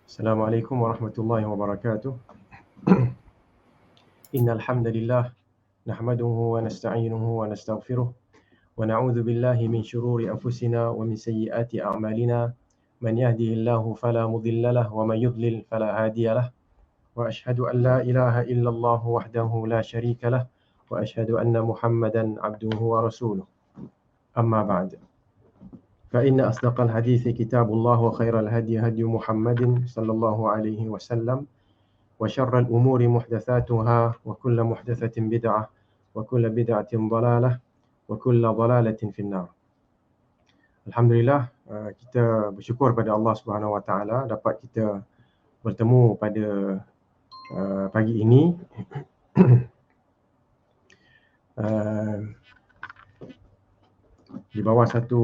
Assalamualaikum warahmatullahi wabarakatuh. Innal hamdalillah nahmaduhu wa nasta'inuhu wa nastaghfiruh wa na'udzu billahi min shururi anfusina wa min sayyiati a'malina. Man yahdihillahu fala mudilla lahu wa man yudlil fala hadiya lahu. Wa ashhadu an la ilaha illallah wahdahu la syarika lahu wa ashhadu anna Muhammadan abduhu wa rasuluh. Amma ba'd. فإن أصدق الحديث كتاب الله وخير الهدي هدي محمد صلى الله عليه وسلم وشر الأمور محدثاتها وكل محدثة بدعة وكل بدعة ضلالة وكل ضلالة في النار. Alhamdulillah, kita bersyukur pada Allah Subhanahu Wa Taala dapat kita bertemu pada pagi ini. Di bawah satu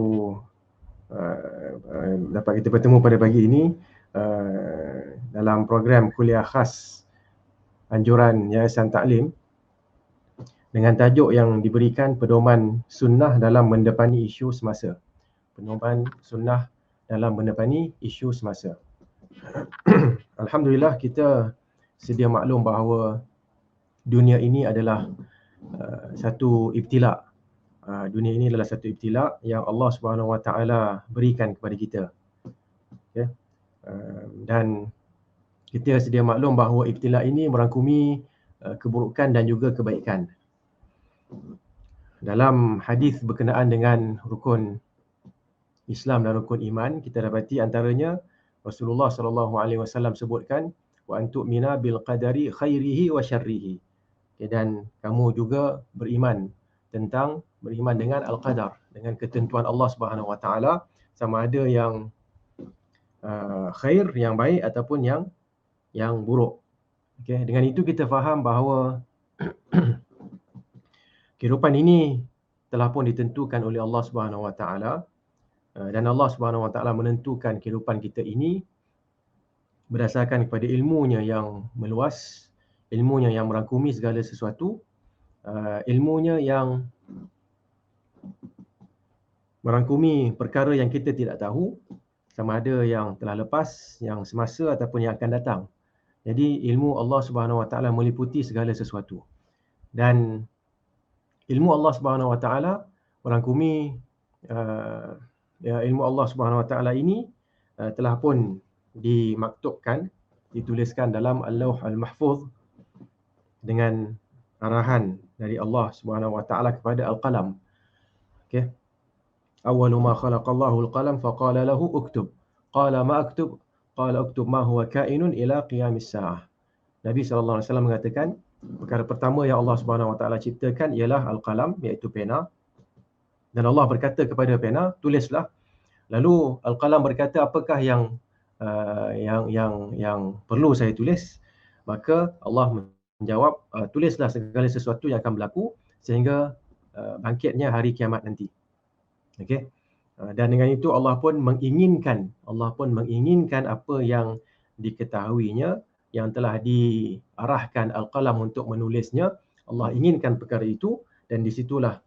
dapat kita bertemu pada pagi ini dalam program kuliah khas anjuran Yayasan Taklim dengan tajuk yang diberikan pedoman sunnah dalam mendepani isu semasa. Pedoman sunnah dalam mendepani isu semasa. Alhamdulillah, kita sedia maklum bahawa dunia ini adalah satu ibtila. Dunia ini adalah satu ibtila yang Allah Subhanahu Wa Taala berikan kepada kita. Okay. Dan kita sedia maklum bahawa ibtila ini merangkumi keburukan dan juga kebaikan. Dalam hadis berkenaan dengan rukun Islam dan rukun iman, kita dapati antaranya Rasulullah sallallahu alaihi wasallam sebutkan wa antu'mina bil qadari khairihi wa syarrihi. Okay, dan kamu juga beriman dengan al-qadar, dengan ketentuan Allah Subhanahu Wa Taala, sama ada yang khair, yang baik ataupun yang buruk. Okay, dengan itu kita faham bahawa kehidupan ini telah pun ditentukan oleh Allah Subhanahu Wa Taala, dan Allah Subhanahu Wa Taala menentukan kehidupan kita ini berdasarkan kepada ilmunya yang meluas, ilmunya yang merangkumi segala sesuatu, ilmunya yang merangkumi perkara yang kita tidak tahu, sama ada yang telah lepas, yang semasa ataupun yang akan datang. Jadi ilmu Allah Subhanahu Wa Taala meliputi segala sesuatu. Dan ilmu Allah Subhanahu Wa Taala merangkumi ilmu Allah Subhanahu Wa Taala ini telah pun dimaktubkan, dituliskan dalam Al-Lauh Al-Mahfuz dengan arahan dari Allah Subhanahu Wa Taala kepada Al-Qalam. Okey. Awwalu ma khalaqallahu al-qalam faqala lahu uktub. Qala ma aktub? Qala uktub ma huwa kainun ila qiyamis saah. Nabi sallallahu alaihi wasallam mengatakan, perkara pertama yang Allah Subhanahu Wa Taala ciptakan ialah al-qalam, iaitu pena. Dan Allah berkata kepada pena, tulislah. Lalu al-qalam berkata, apakah yang perlu saya tulis? Maka Allah menjawab, tulislah segala sesuatu yang akan berlaku sehingga bangkitnya hari kiamat nanti. Okey. Dan dengan itu Allah pun menginginkan apa yang diketahuinya, yang telah diarahkan al-qalam untuk menulisnya. Allah inginkan perkara itu, dan di situlah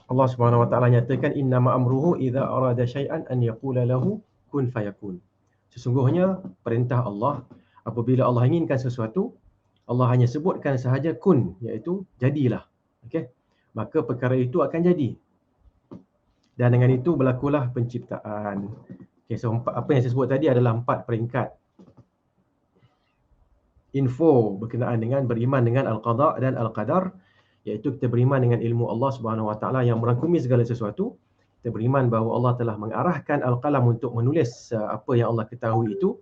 Allah Subhanahu Wa Taala nyatakan, innama amruhu idza arada syai'an an yaqula lahu kun fayakun. Sesungguhnya perintah Allah, apabila Allah inginkan sesuatu, Allah hanya sebutkan sahaja kun, iaitu jadilah. Okey. Maka perkara itu akan jadi. Dan dengan itu berlakulah penciptaan. Okay, so apa yang saya sebut tadi adalah 4 peringkat info berkenaan dengan beriman dengan al-qada dan al-qadar, iaitu kita beriman dengan ilmu Allah Subhanahu Wa Taala yang merangkumi segala sesuatu. Kita beriman bahawa Allah telah mengarahkan al-qalam untuk menulis apa yang Allah ketahui itu.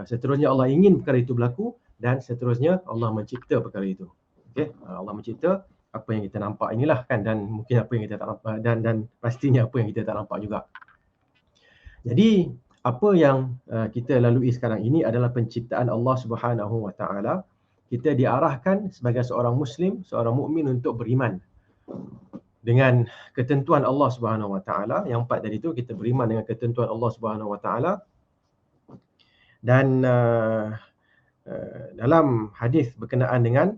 Seterusnya Allah ingin perkara itu berlaku, dan seterusnya Allah mencipta perkara itu. Okey, Allah mencipta apa yang kita nampak inilah kan, dan mungkin apa yang kita tak nampak, dan pastinya apa yang kita tak nampak juga. Jadi apa yang kita lalui sekarang ini adalah penciptaan Allah Subhanahu Wa Taala. Kita diarahkan sebagai seorang muslim, seorang mukmin untuk beriman dengan ketentuan Allah Subhanahu Wa Taala. Yang 4 tadi itu, kita beriman dengan ketentuan Allah Subhanahu Wa Taala. Dan dalam hadis berkenaan dengan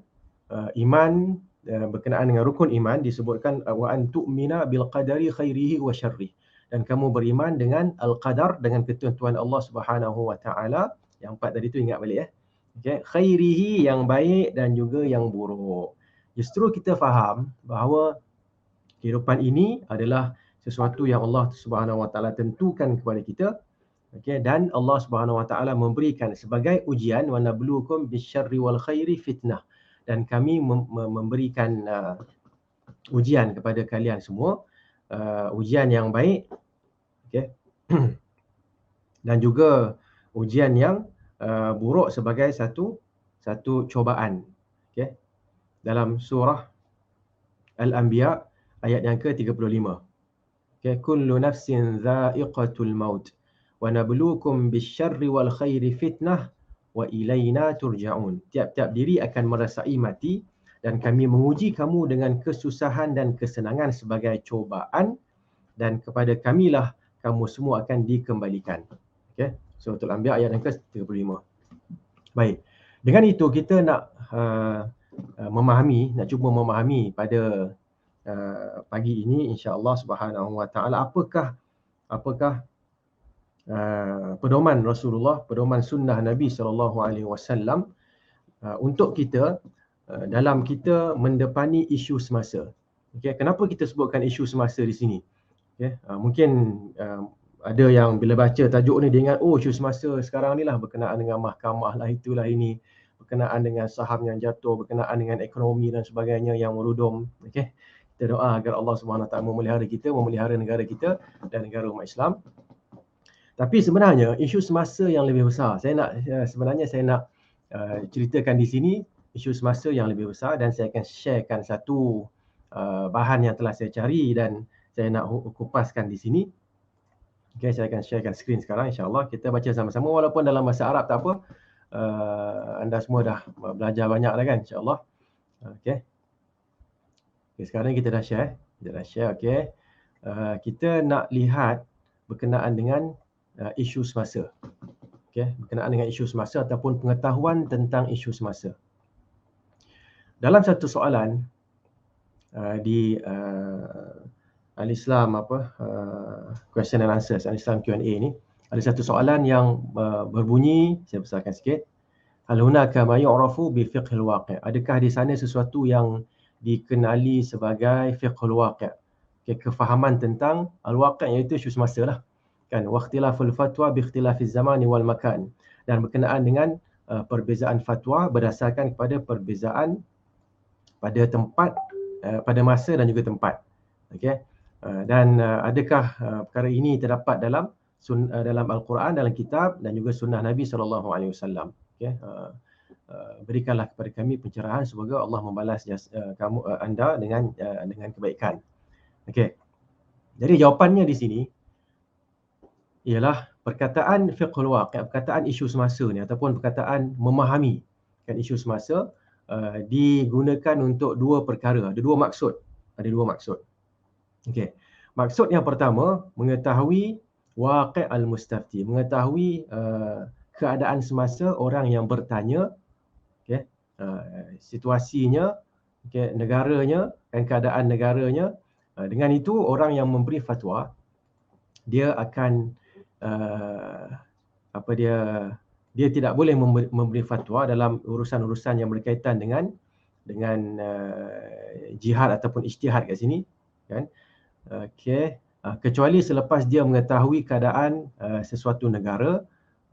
iman, berkenaan dengan rukun iman, disebutkan wa an tu'mina bil qadari khairihi wa syarrihi. dan kamu beriman dengan al-qadar, dengan ketentuan Allah Subhanahu wa taala. Yang 4 tadi tu ingat balik ya. Okey, khairihi, yang baik dan juga yang buruk. Justru kita faham bahawa kehidupan ini adalah sesuatu yang Allah Subhanahu wa taala tentukan kepada kita. Okey, dan Allah Subhanahu wa taala memberikan sebagai ujian, wa nabluukum bisyarri wal khairi fitnah, dan kami memberikan ujian kepada kalian semua, ujian yang baik, okey, dan juga ujian yang buruk sebagai satu cubaan. Okey, dalam surah Al-Anbiya ayat yang ke-35. Okey, kullu nafsin dha'iqatul maut wa nabluukum bisyarri wal khairi fitnah wa ilaina turja'un. Tiap-tiap diri akan merasai mati dan kami menguji kamu dengan kesusahan dan kesenangan sebagai cubaan, dan kepada kamilah kamu semua akan dikembalikan. Okey, surah Al-Anbiya ayat yang ke-35. Baik. Dengan itu kita nak nak cuba memahami pada pagi ini insya-Allah Subhanahu wa taala apakah pedoman Rasulullah, pedoman sunnah Nabi SAW untuk kita dalam kita mendepani isu semasa. Okey, kenapa kita sebutkan isu semasa di sini? Okey, mungkin ada yang bila baca tajuk ni dia ingat, oh isu semasa sekarang ni lah berkenaan dengan mahkamah lah, itulah ini, berkenaan dengan saham yang jatuh, berkenaan dengan ekonomi dan sebagainya yang merudum. Okey, kita doa agar Allah Subhanahu Wa Taala memelihara kita, memelihara negara kita dan negara umat Islam. Tapi sebenarnya isu semasa yang lebih besar, saya nak ceritakan di sini isu semasa yang lebih besar, dan saya akan sharekan satu bahan yang telah saya cari dan saya nak kupaskan di sini. Okay, saya akan sharekan skrin sekarang, insya-Allah kita baca sama-sama walaupun dalam bahasa Arab tak apa. Anda semua dah belajar banyak dah kan, insya-Allah. Okey. Okay, sekarang kita dah share. Okey. Kita nak lihat berkenaan dengan isu semasa. Okey, berkenaan dengan isu semasa ataupun pengetahuan tentang isu semasa. Dalam satu soalan di Al-Islam question and answers, Al-Islam Q&A ni, ada satu soalan yang berbunyi, saya besarkan sikit. Hal hunaka ma yu'rafu bi fiqhil waqi'. Adakah di sana sesuatu yang dikenali sebagai fiqhul waqi'? Okay, kefahaman tentang al-waqi' iaitu isu semasa lah. Kan, wa ikhtilaful fatwa bi ikhtilafiz zamani wal makan. Dan berkenaan dengan perbezaan fatwa berdasarkan kepada perbezaan pada tempat, pada masa dan juga tempat. Okey. Dan adakah perkara ini terdapat dalam Al-Quran, dalam kitab dan juga sunnah Nabi SAW. Okay. Berikanlah kepada kami pencerahan, semoga Allah membalas anda dengan kebaikan. Okey. Jadi jawapannya di sini ialah perkataan fiqhul waqi', perkataan isu semasa ni ataupun perkataan memahami kan isu semasa digunakan untuk dua perkara, ada dua maksud. Okey. Maksud yang pertama, mengetahui waqi' al-mustafti, mengetahui keadaan semasa orang yang bertanya, okey, situasinya, okey, negaranya dan keadaan negaranya. Dengan itu orang yang memberi fatwa dia akan dia tidak boleh memberi fatwa dalam urusan-urusan yang berkaitan dengan jihad ataupun ijtihad kat sini, kan? Okey, kecuali selepas dia mengetahui keadaan sesuatu negara,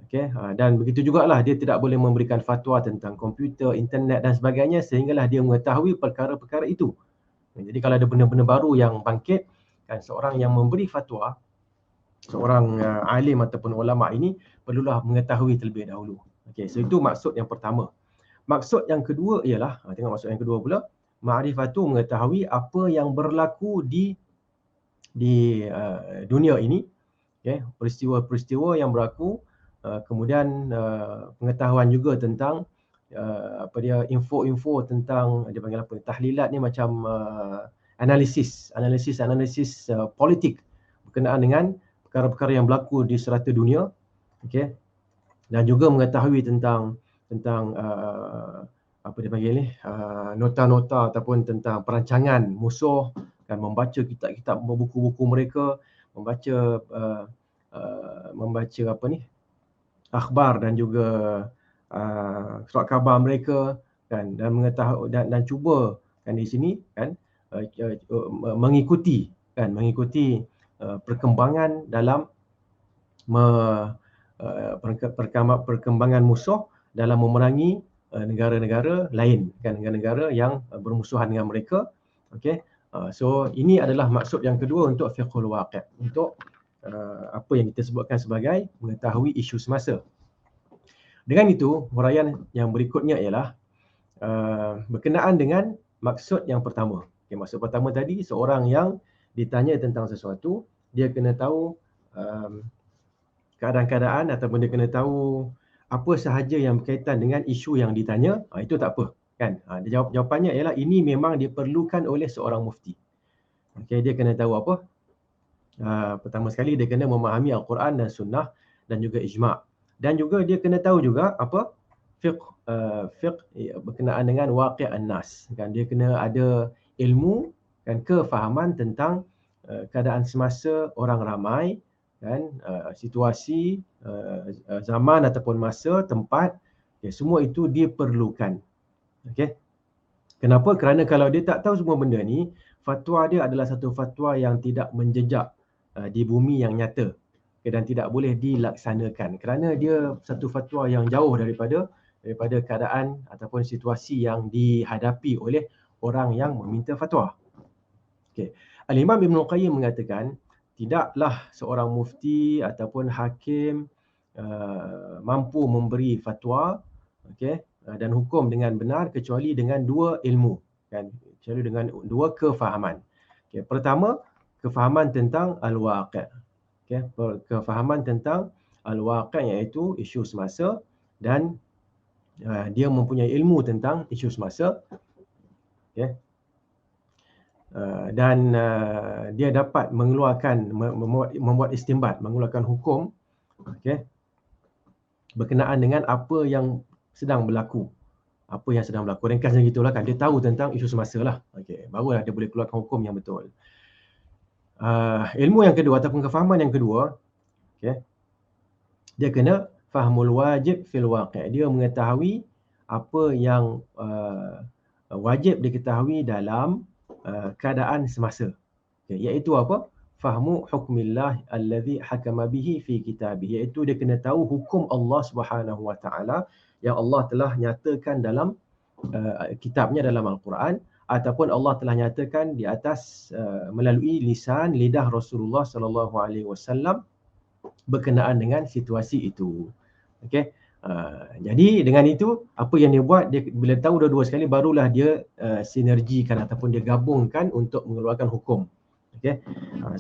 okey, dan begitu jugalah dia tidak boleh memberikan fatwa tentang komputer, internet dan sebagainya sehinggalah dia mengetahui perkara-perkara itu. Jadi kalau ada benda-benda baru yang bangkit, kan, seorang yang memberi fatwa, seorang alim ataupun ulama ini perlulah mengetahui terlebih dahulu. Okey, so itu maksud yang pertama. Maksud yang kedua ialah, tengok maksud yang kedua pula, ma'rifatu, mengetahui apa yang berlaku di dunia ini, okay, peristiwa-peristiwa yang berlaku, kemudian pengetahuan juga tentang info-info tentang, dia panggil apa, tahlilat ni macam analisis politik berkenaan dengan perkara-perkara yang berlaku di serata dunia, okay, dan juga mengetahui tentang apa dia panggil ni, nota-nota ataupun tentang perancangan musuh, kan, membaca kitab-kitab, buku-buku mereka, membaca apa ni, akhbar dan juga surat khabar mereka kan, dan mengetahui dan cuba kan di sini kan mengikuti perkembangan dalam perkembangan musuh dalam memerangi negara-negara lain kan, negara-negara yang bermusuhan dengan mereka. Okey. So ini adalah maksud yang kedua untuk fiqhul waqi', untuk apa yang kita sebutkan sebagai mengetahui isu semasa. Dengan itu, huraian yang berikutnya ialah berkenaan dengan maksud yang pertama. Okay, maksud pertama tadi, seorang yang ditanya tentang sesuatu, dia kena tahu keadaan-keadaan ataupun dia kena tahu apa sahaja yang berkaitan dengan isu yang ditanya. Itu tak apa kan. Jawapannya ialah ini memang diperlukan oleh seorang mufti. Okay, dia kena tahu apa? Pertama sekali dia kena memahami Al-Quran dan Sunnah dan juga ijma'. Dan juga dia kena tahu juga apa? Fiqh berkenaan dengan waqi' an-nas kan. Dia kena ada ilmu dan kefahaman tentang keadaan semasa orang ramai kan, situasi, zaman ataupun masa, tempat, semua itu diperlukan. Okey. Kenapa? Kerana kalau dia tak tahu semua benda ni, fatwa dia adalah satu fatwa yang tidak menjejak di bumi yang nyata dan tidak boleh dilaksanakan kerana dia satu fatwa yang jauh daripada keadaan ataupun situasi yang dihadapi oleh orang yang meminta fatwa. Okey. Al-Imam Ibn Qayyim mengatakan tidaklah seorang mufti ataupun hakim mampu memberi fatwa, okey, dan hukum dengan benar kecuali dengan dua ilmu kan, kecuali dengan dua kefahaman. Okey, pertama kefahaman tentang al-waqi'. Okey, kefahaman tentang al-waqi' iaitu isu semasa dan dia mempunyai ilmu tentang isu semasa. Okey. Dan dia dapat mengeluarkan membuat istinbat, mengeluarkan hukum, okey, berkenaan dengan apa yang sedang berlaku. Apa yang sedang berlaku. Ringkasnya gitulah kan. Dia tahu tentang isu semasa lah. Okey, barulah dia boleh keluarkan hukum yang betul. Ilmu yang kedua ataupun kefahaman yang kedua, okey, dia kena fahmul wajib fil waqi'. Dia mengetahui apa yang wajib diketahui dalam keadaan semasa. Okay, iaitu apa? Fahmu hukmillah alladhi hakama bihi fi kitabih. Iaitu dia kena tahu hukum Allah Subhanahu wa taala yang Allah telah nyatakan dalam kitabnya, dalam Al-Quran, ataupun Allah telah nyatakan di atas melalui lidah Rasulullah sallallahu alaihi wasallam berkenaan dengan situasi itu. Okey. Jadi dengan itu apa yang dia buat, dia bila tahu dua-dua sekali barulah dia sinergikan ataupun dia gabungkan untuk mengeluarkan hukum. Okey.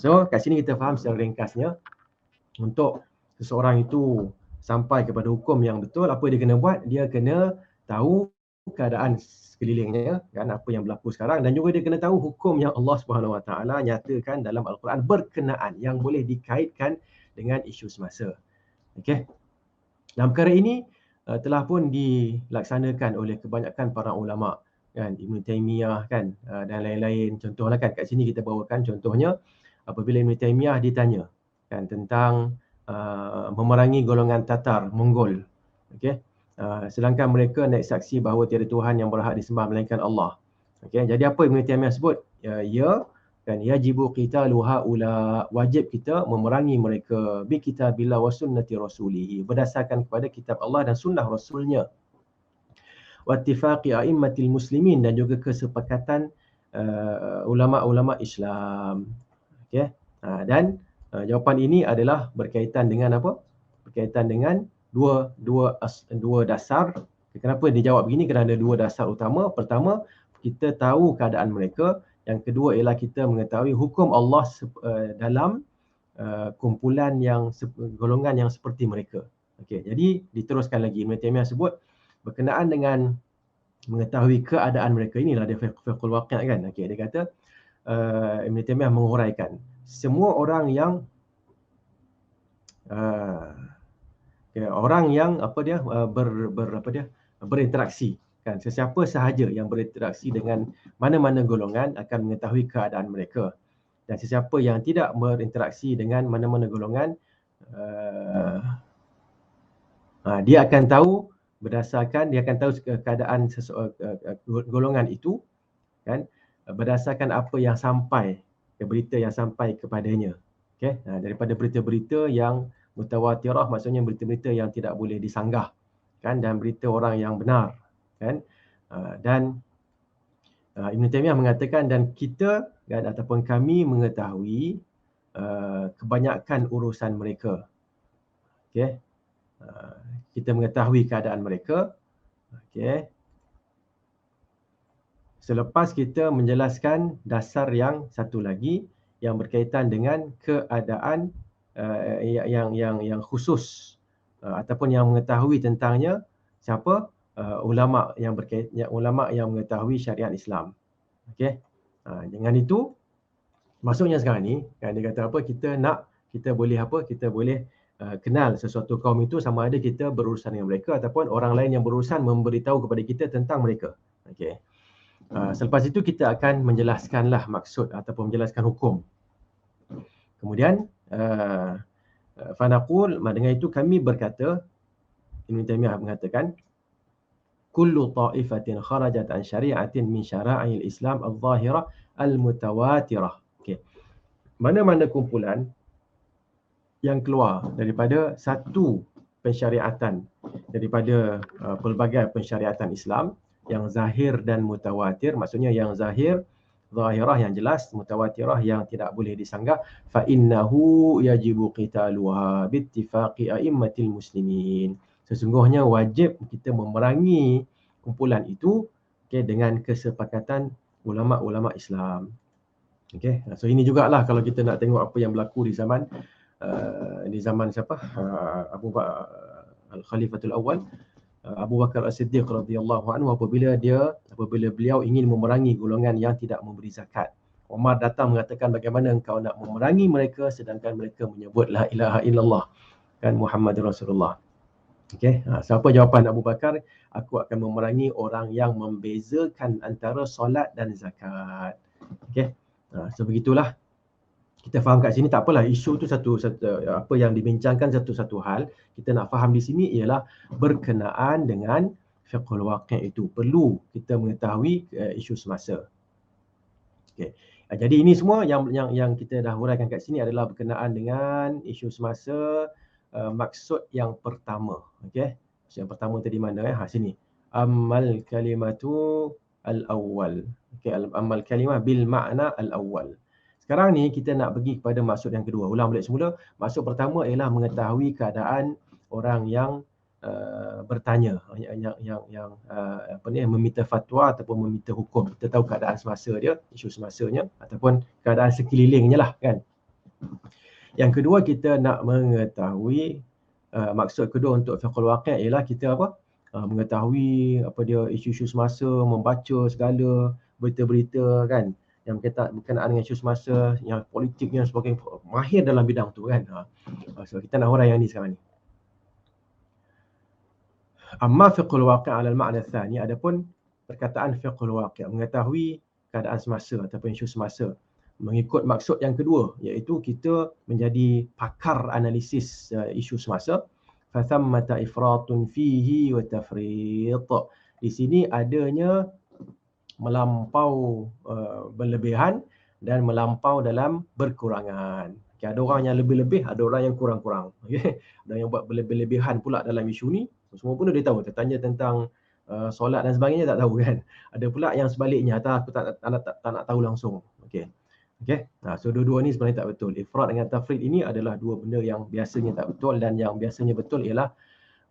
So kat sini kita faham secara ringkasnya, untuk seseorang itu sampai kepada hukum yang betul, apa dia kena buat? Dia kena tahu keadaan sekelilingnya kan, apa yang berlaku sekarang, dan juga dia kena tahu hukum yang Allah Subhanahu Wa Taala nyatakan dalam Al-Quran berkenaan yang boleh dikaitkan dengan isu semasa. Okey. Dalam perkara ini telah pun dilaksanakan oleh kebanyakan para ulama kan, Ibn Taymiyah kan, dan lain-lain. Contohlah kan kat sini kita bawakan contohnya apabila Ibn Taymiyah ditanya kan tentang memerangi golongan Tatar Mongol. Okey. Sedangkan mereka naik saksi bahawa tiada Tuhan yang berhak disembah melainkan Allah. Okey, jadi apa Ibn Taymiyah sebut? Ya kan, yajibu qitalu haula, wajib kita memerangi mereka bi kitabillah wa sunnati rasulih, berdasarkan kepada kitab Allah dan sunnah rasulnya. Wa ittifaqi a'immatil muslimin, dan juga kesepakatan ulama-ulama Islam. Okey. Dan jawapan ini adalah berkaitan dengan apa? Berkaitan dengan dua dasar. Kenapa dia jawab begini? Kerana ada dua dasar utama. Pertama, kita tahu keadaan mereka. Yang kedua ialah kita mengetahui hukum Allah dalam kumpulan yang golongan yang seperti mereka. Okey, jadi diteruskan lagi. Ibn Taymiyah sebut berkenaan dengan mengetahui keadaan mereka, inilah dia fiqhul waqi' kan. Okey, dia kata Ibn Taymiyah menguraikan semua orang yang orang yang berinteraksi kan, sesiapa sahaja yang berinteraksi dengan mana-mana golongan akan mengetahui keadaan mereka. Dan sesiapa yang tidak berinteraksi dengan mana-mana golongan, dia akan tahu keadaan golongan itu, kan, berdasarkan apa yang sampai, berita yang sampai kepadanya. Okay? Daripada berita-berita yang mutawatirah, maksudnya berita-berita yang tidak boleh disanggah, kan, dan berita orang yang benar, kan. Dan Ibn Taymiyah mengatakan, dan kita, kan, ataupun kami mengetahui kebanyakan urusan mereka. Okay? Kita mengetahui keadaan mereka. Okay? Selepas kita menjelaskan dasar yang satu lagi yang berkaitan dengan keadaan yang khusus ataupun yang mengetahui tentangnya, siapa? Ulama yang mengetahui syariat Islam. Okey. Dengan itu maksudnya sekarang ni, kan, dia kata apa, kita boleh kenal sesuatu kaum itu sama ada kita berurusan dengan mereka ataupun orang lain yang berurusan memberitahu kepada kita tentang mereka. Okey. Selepas itu kita akan menjelaskanlah maksud ataupun menjelaskan hukum. Kemudian fanaqul, dengan itu kami berkata, Ibn Taymiyah mengatakan, kullu ta'ifatin kharajat an syari'atin min syara'il Islam al-zahirah al-mutawatirah. Okey. Mana-mana kumpulan yang keluar daripada satu pensyariatan daripada pelbagai pensyariatan Islam yang zahir dan mutawatir, maksudnya yang zahirah yang jelas, mutawatirah yang tidak boleh disanggah, fa innahu yajibu qitaluha bittifaqi a'immatil muslimin. Sesungguhnya wajib kita memerangi kumpulan itu, okay, dengan kesepakatan ulama-ulama Islam. Okay. So ini jugalah kalau kita nak tengok apa yang berlaku di zaman siapa? Al-Khalifatul Awal, Abu Bakar As-Siddiq radhiyallahu anhu, apabila beliau ingin memerangi golongan yang tidak memberi zakat. Umar datang mengatakan, bagaimana engkau nak memerangi mereka sedangkan mereka menyebut la ilaha illallah, kan, Muhammadur Rasulullah. Okey, siapa jawapan Abu Bakar? Aku akan memerangi orang yang membezakan antara solat dan zakat. Okey. So begitulah. Kita faham kat sini, tak apalah isu tu satu apa yang dibincangkan satu hal. Kita nak faham di sini ialah berkenaan dengan fiqhul waqi' itu. Perlu kita mengetahui isu semasa. Okey. Jadi ini semua yang kita dah huraikan kat sini adalah berkenaan dengan isu semasa, maksud yang pertama. Okey. Maksud yang pertama tadi mana sini. Ammal kalimatu al-awwal. Okey, ammal kalimah bil makna al-awwal. Sekarang ni kita nak pergi kepada maksud yang kedua. Ulang balik semula. Maksud pertama ialah mengetahui keadaan orang yang bertanya, yang meminta fatwa ataupun meminta hukum. Kita tahu keadaan semasa dia, isu semasanya ataupun keadaan sekelilingnya lah, kan. Yang kedua, kita nak mengetahui maksud kedua untuk fiqhul waqi' ialah kita mengetahui apa dia isu-isu semasa, membaca segala berita-berita, kan, yang berkenaan dengan isu semasa, yang politik yang sebagainya, mahir dalam bidang tu, kan. So kita nak hurai yang ni sekarang ni. Amma fiqhul waqi' ala al-ma'na tsani, adapun perkataan fiqhul waqi', mengetahui keadaan semasa ataupun isu semasa mengikut maksud yang kedua, iaitu kita menjadi pakar analisis isu semasa. Fa thammata ifratun fihi wa tafrit. Di sini adanya melampau berlebihan dan melampau dalam berkurangan. Okay, ada orang yang lebih-lebih, ada orang yang kurang-kurang. Okay. Ada yang buat berlebihan pula dalam isu ni. Semua pun dia tahu. Tanya tentang solat dan sebagainya tak tahu, kan. Ada pula yang sebaliknya, aku tak nak tahu langsung. Okey. Okey. So dua-dua ni sebenarnya tak betul. Ifrat dengan tafrid ini adalah dua benda yang biasanya tak betul, dan yang biasanya betul ialah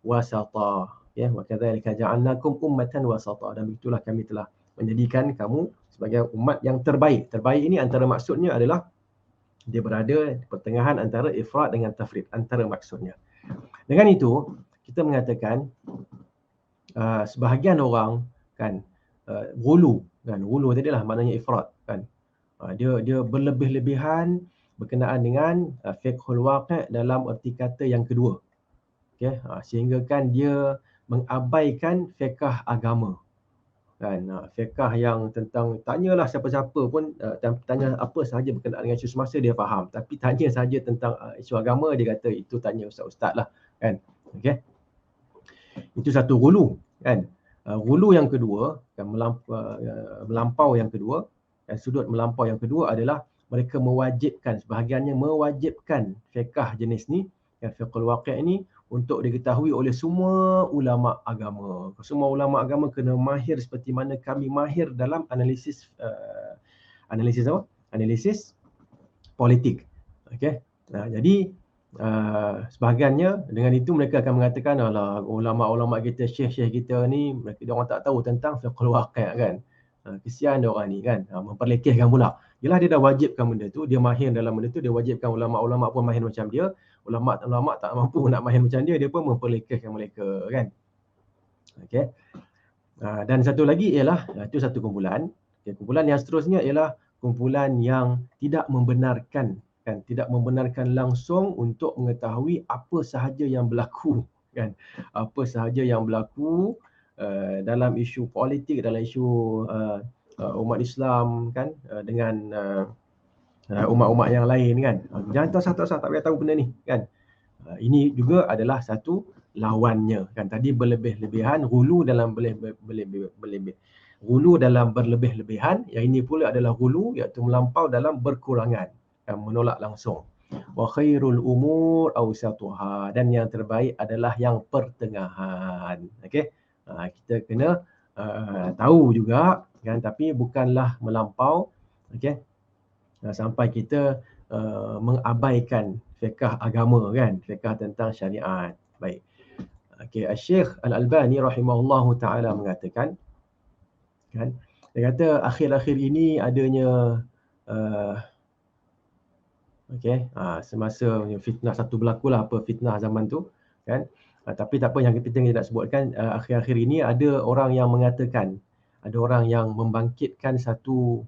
wasata. Ya, wa kadzalika ja'alnakum ummatan wasata. Dan begitulah kami telah menjadikan kamu sebagai umat yang terbaik. Terbaik ini antara maksudnya adalah dia berada di pertengahan antara ifrat dengan tafrid, antara maksudnya. Dengan itu, kita mengatakan sebahagian orang, kan, ghulu, kan, ghulu tadilah maknanya ifrat, kan. Dia berlebih-lebihan berkenaan dengan fiqhul waqi' dalam erti kata yang kedua. Okey, sehingga kan dia mengabaikan fiqh agama. kan. Fiqh yang tentang tanyalah siapa-siapa pun, tanya apa sahaja berkenaan dengan isu semasa dia faham. Tapi tanya saja tentang isu agama, dia kata itu tanya ustaz-ustaz lah, kan. Okey. Itu satu ghulu, kan. Ghulu yang kedua, kan, melampau yang kedua, sudut melampau yang kedua adalah mereka mewajibkan, sebahagiannya mewajibkan fiqh jenis ni, fiqhul waqi' ni untuk diketahui oleh semua ulama agama. Semua ulama agama kena mahir seperti mana kami mahir dalam analisis analisis apa? Analisis politik. Okey. Jadi sebahagiannya dengan itu mereka akan mengatakan, alah, ulama-ulama kita, syekh-syekh kita ni, dia orang tak tahu tentang fiqhul waqi' kan. Kesian dia orang ni kan, memperlekehkan pula. Yelah, dia dah wajibkan benda tu, dia mahir dalam benda tu, dia wajibkan ulama-ulama pun mahir macam dia. Ulama tak mampu nak mahir macam dia pun memperlekehkan mereka kan. Okey. Dan satu lagi ialah, itu satu kumpulan. Kumpulan yang seterusnya ialah kumpulan yang tidak membenarkan, kan, tidak membenarkan langsung untuk mengetahui apa sahaja yang berlaku, kan, apa sahaja yang berlaku dalam isu politik, dalam isu umat Islam, kan, dengan umat-umat yang lain, kan. Jangan tak usah, tak payah tahu benda ni, kan. Ini juga adalah satu lawannya, kan. Tadi berlebih-lebihan, ghulu dalam ghulu dalam berlebih-lebihan. Yang ini pula adalah ghulu, iaitu melampau dalam berkurangan, kan, menolak langsung. Wa khairul umur awsatuha, dan yang terbaik adalah yang pertengahan. Okey. Kita kena tahu juga, kan, tapi bukanlah melampau, okey, sampai kita mengabaikan fiqh agama, kan, fiqh tentang syariat. Baik. Okey, Syekh Al-Albani rahimahullahu taala mengatakan, kan, dia kata akhir-akhir ini adanya semasa fitnah satu berlakulah, apa fitnah zaman tu, kan. Tapi tak apa, yang kita tidak sebutkan, akhir-akhir ini ada orang yang mengatakan, ada orang yang membangkitkan satu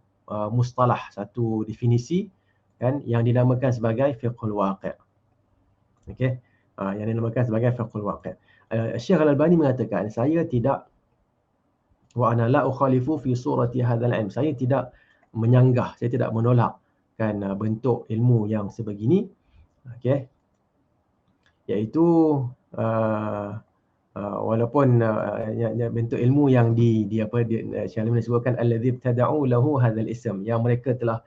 mustalah, satu definisi, kan, yang dinamakan sebagai fiqhul waqi'. Okey. Yang dinamakan sebagai fiqhul waqi'. Syekh Al-Albani mengatakan, saya tidak, wa ana la ukhalifu fi surati hadzal ilm, saya tidak menyanggah, saya tidak menolak, kan, bentuk ilmu yang sebegini, okey, iaitu walaupun bentuk ilmu yang Syekh Al-Albani sebutkan allazi ibtada'u lahu hadzal ism, yang mereka telah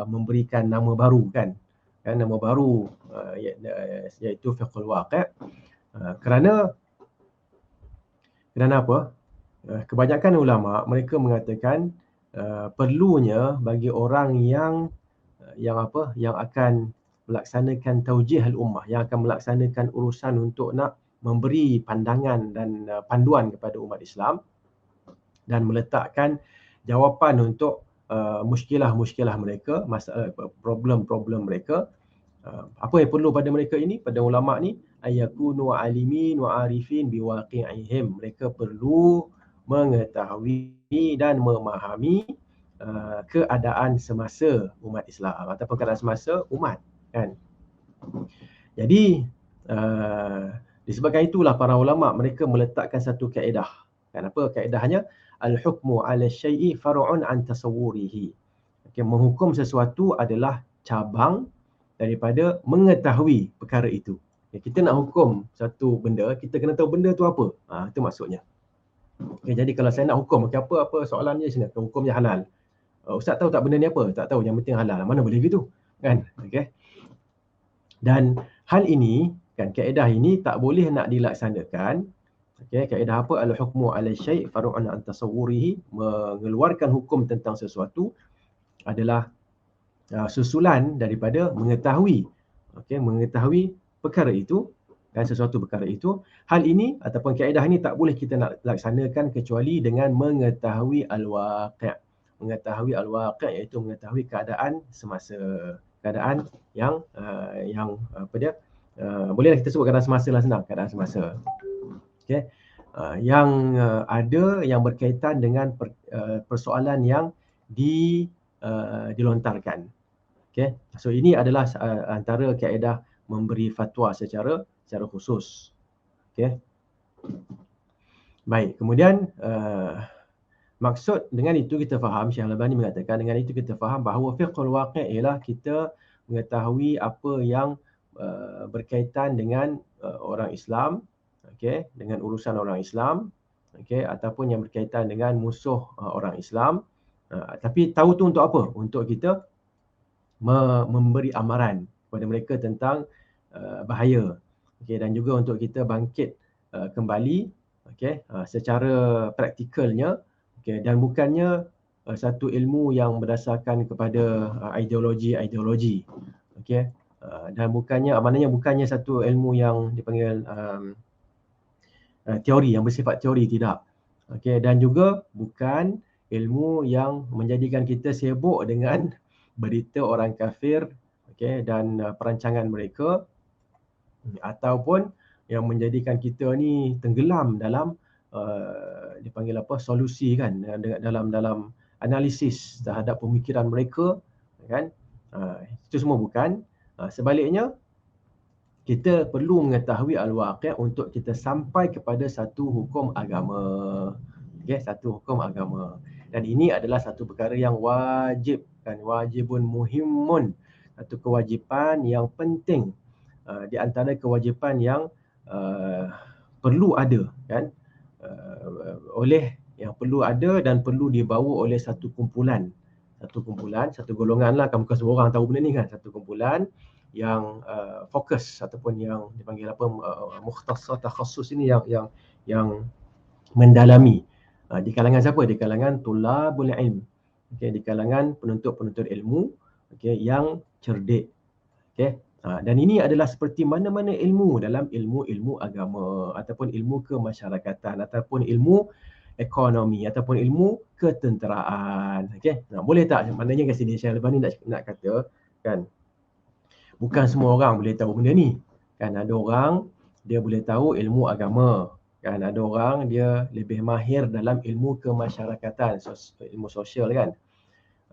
memberikan nama baru, kan, nama baru, iaitu fiqhul waqi'. Kerana apa? Kebanyakan ulama mereka mengatakan perlunya bagi orang yang akan melaksanakan taujih al-ummah, yang akan melaksanakan urusan untuk nak memberi pandangan dan panduan kepada umat Islam dan meletakkan jawapan untuk muskilah-muskilah mereka, masalah problem-problem mereka. Apa yang perlu pada mereka ini, pada ulama ni, ayakunu alimin wa arifin biwaqi'ihim. Mereka perlu mengetahui dan memahami keadaan semasa umat Islam ataupun keadaan semasa umat, kan. Jadi disebabkan itulah para ulama mereka meletakkan satu kaedah. Kan, apa kaedahnya? Al-hukmu 'ala syai'i far'un an tasawwurihi. Okey, menghukum sesuatu adalah cabang daripada mengetahui perkara itu. Kita nak hukum satu benda, kita kena tahu benda tu apa. Itu maksudnya. Okay, jadi kalau saya nak hukum, apa soalan dia sini, hukumnya halal. Ustaz tahu tak benda ni apa? Tak tahu, yang penting halal. Mana boleh gitu, kan? Okey. Dan hal ini, kan, kaedah ini tak boleh nak dilaksanakan. Okey, kaedah apa? Al-hukmu 'ala syai' far'un an tasawwurihi, mengeluarkan hukum tentang sesuatu adalah susulan daripada mengetahui, okey, mengetahui perkara itu, kan, sesuatu perkara itu. Hal ini ataupun kaedah ini tak boleh kita nak laksanakan kecuali dengan mengetahui al-waqi'. Mengetahui al-waqi' iaitu mengetahui keadaan semasa, keadaan yang bolehlah kita sebut keadaan semasa lah, senang, keadaan semasa. Okey. Yang ada yang berkaitan dengan persoalan yang dilontarkan. Okey. So ini adalah antara kaedah memberi fatwa secara khusus. Okey. Baik, kemudian Maksud dengan itu kita faham, Syekh Al-Albani mengatakan dengan itu kita faham bahawa fiqhul waqi' ialah kita mengetahui apa yang berkaitan dengan orang Islam, okey, dengan urusan orang Islam, okey, ataupun yang berkaitan dengan musuh orang Islam. Tapi tahu tu untuk apa? Untuk kita memberi amaran kepada mereka tentang bahaya. Okey, dan juga untuk kita bangkit kembali, okey, secara praktikalnya. Okay, dan bukannya satu ilmu yang berdasarkan kepada ideologi-ideologi. Okay. Dan maknanya bukannya satu ilmu yang dipanggil teori, yang bersifat teori, tidak. Okay. Dan juga bukan ilmu yang menjadikan kita sibuk dengan berita orang kafir, okay, dan perancangan mereka, ataupun yang menjadikan kita ni tenggelam dalam dipanggil apa, solusi kan, dalam analisis terhadap pemikiran mereka kan. Itu semua bukan. Sebaliknya kita perlu mengetahui al-waqi' untuk kita sampai kepada satu hukum agama. Okey, satu hukum agama. Dan ini adalah satu perkara yang wajib kan, wajibun muhimmun, satu kewajipan yang penting, di antara kewajipan yang perlu ada kan, yang perlu ada dan perlu dibawa oleh satu kumpulan, satu golongan lah kan, bukan semua orang tahu benda ni kan, satu kumpulan yang fokus ataupun yang dipanggil apa, mukhtasar takhassus ini yang mendalami. Di kalangan siapa? Di kalangan tulabul ilm. Okey, di kalangan penuntut-penuntut ilmu, okey, yang cerdik. Okey. Dan ini adalah seperti mana-mana ilmu dalam ilmu-ilmu agama ataupun ilmu kemasyarakatan ataupun ilmu ekonomi ataupun ilmu ketenteraan. Okey. Boleh tak? Maknanya kat sini Syekh Al-Albani nak kata kan, bukan semua orang boleh tahu benda ni. Kan ada orang dia boleh tahu ilmu agama. Kan ada orang dia lebih mahir dalam ilmu kemasyarakatan, ilmu sosial kan.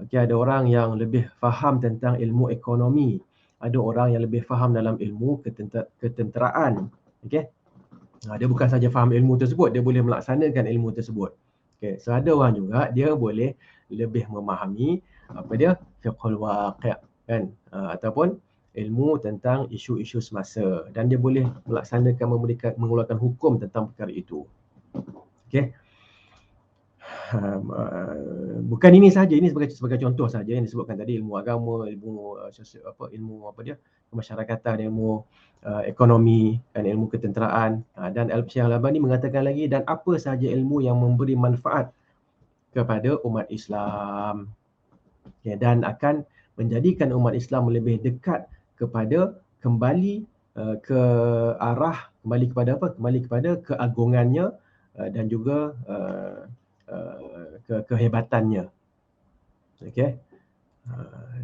Okey, ada orang yang lebih faham tentang ilmu ekonomi. Ada orang yang lebih faham dalam ilmu ketenteraan. Okey. Dia bukan saja faham ilmu tersebut, dia boleh melaksanakan ilmu tersebut. Okey, so ada orang juga dia boleh lebih memahami apa dia, fiqhul waqi' kan, ataupun ilmu tentang isu-isu semasa, dan dia boleh melaksanakan, mengeluarkan hukum tentang perkara itu. Okey. Bukan ini saja, ini sebagai contoh saja yang disebutkan tadi, ilmu agama, ilmu ilmu apa dia, kemasyarakatan, ilmu ekonomi dan ilmu ketenteraan. Dan Syekh Al-Albani mengatakan lagi, dan apa sahaja ilmu yang memberi manfaat kepada umat Islam, okay, dan akan menjadikan umat Islam lebih dekat kepada kembali ke arah, kembali kepada apa? Kembali kepada keagungannya dan juga kehebatannya. Okey.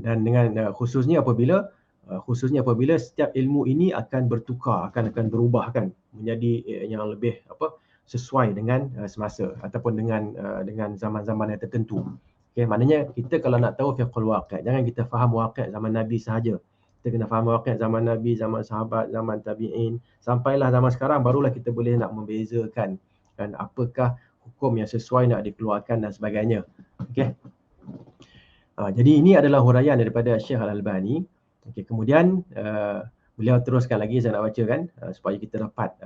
Dan dengan khususnya apabila setiap ilmu ini akan bertukar, akan berubah kan, menjadi yang lebih apa, sesuai dengan semasa ataupun dengan zaman-zaman yang tertentu. Okey, maknanya kita kalau nak tahu fiqhul waqi', jangan kita faham waqi' zaman Nabi sahaja. Kita kena faham waqi' zaman Nabi, zaman sahabat, zaman tabi'in, sampailah zaman sekarang, barulah kita boleh nak membezakan kan apakah hukum yang sesuai nak dikeluarkan dan sebagainya. Okey. Jadi ini adalah huraian daripada Syekh Al-Albani. Okey, kemudian beliau teruskan lagi, saya nak baca kan, supaya kita dapat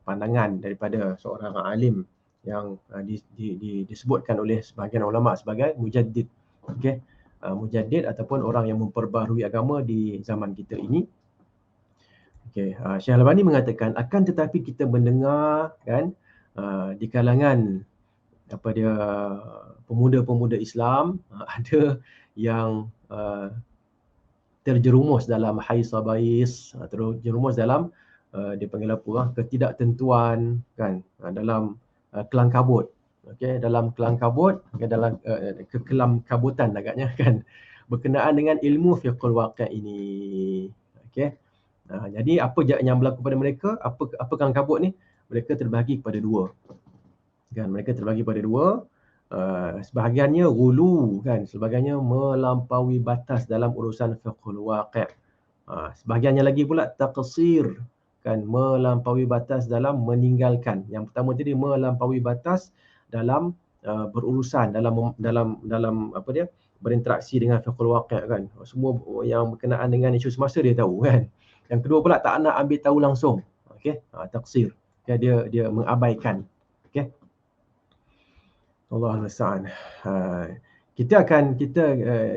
pandangan daripada seorang alim yang disebutkan oleh sebahagian ulama sebagai mujaddid. Okey. Mujaddid ataupun orang yang memperbaharui agama di zaman kita ini. Okey, Syekh Al-Albani mengatakan, akan tetapi kita mendengar kan di kalangan apa dia, pemuda-pemuda Islam, ada yang terjerumus dalam haisabais, terjerumus dalam dipanggil apa, ketidaktentuan kan, dalam kelang kabut. Okey, dalam kelang kabut, dalam kekelam kabutan agaknya kan, berkenaan dengan ilmu fiqhul waqi' ini. Okey. Jadi apa yang berlaku pada mereka? Apa kelang kabut ni? Mereka terbahagi kepada dua. Kan, mereka terbagi pada dua. Sebahagiannya ghulu kan, sebahagiannya melampaui batas dalam urusan fiqhul waqi'. Sebahagiannya lagi pula taqsir kan, melampaui batas dalam meninggalkan. Yang pertama tadi melampaui batas dalam berurusan dalam apa dia, berinteraksi dengan fiqhul waqi' kan. Semua yang berkenaan dengan isu semasa dia tahu kan. Yang kedua pula tak nak ambil tahu langsung. Okey, taksir. Dia mengabaikan. Okey. Allah musta'an. Kita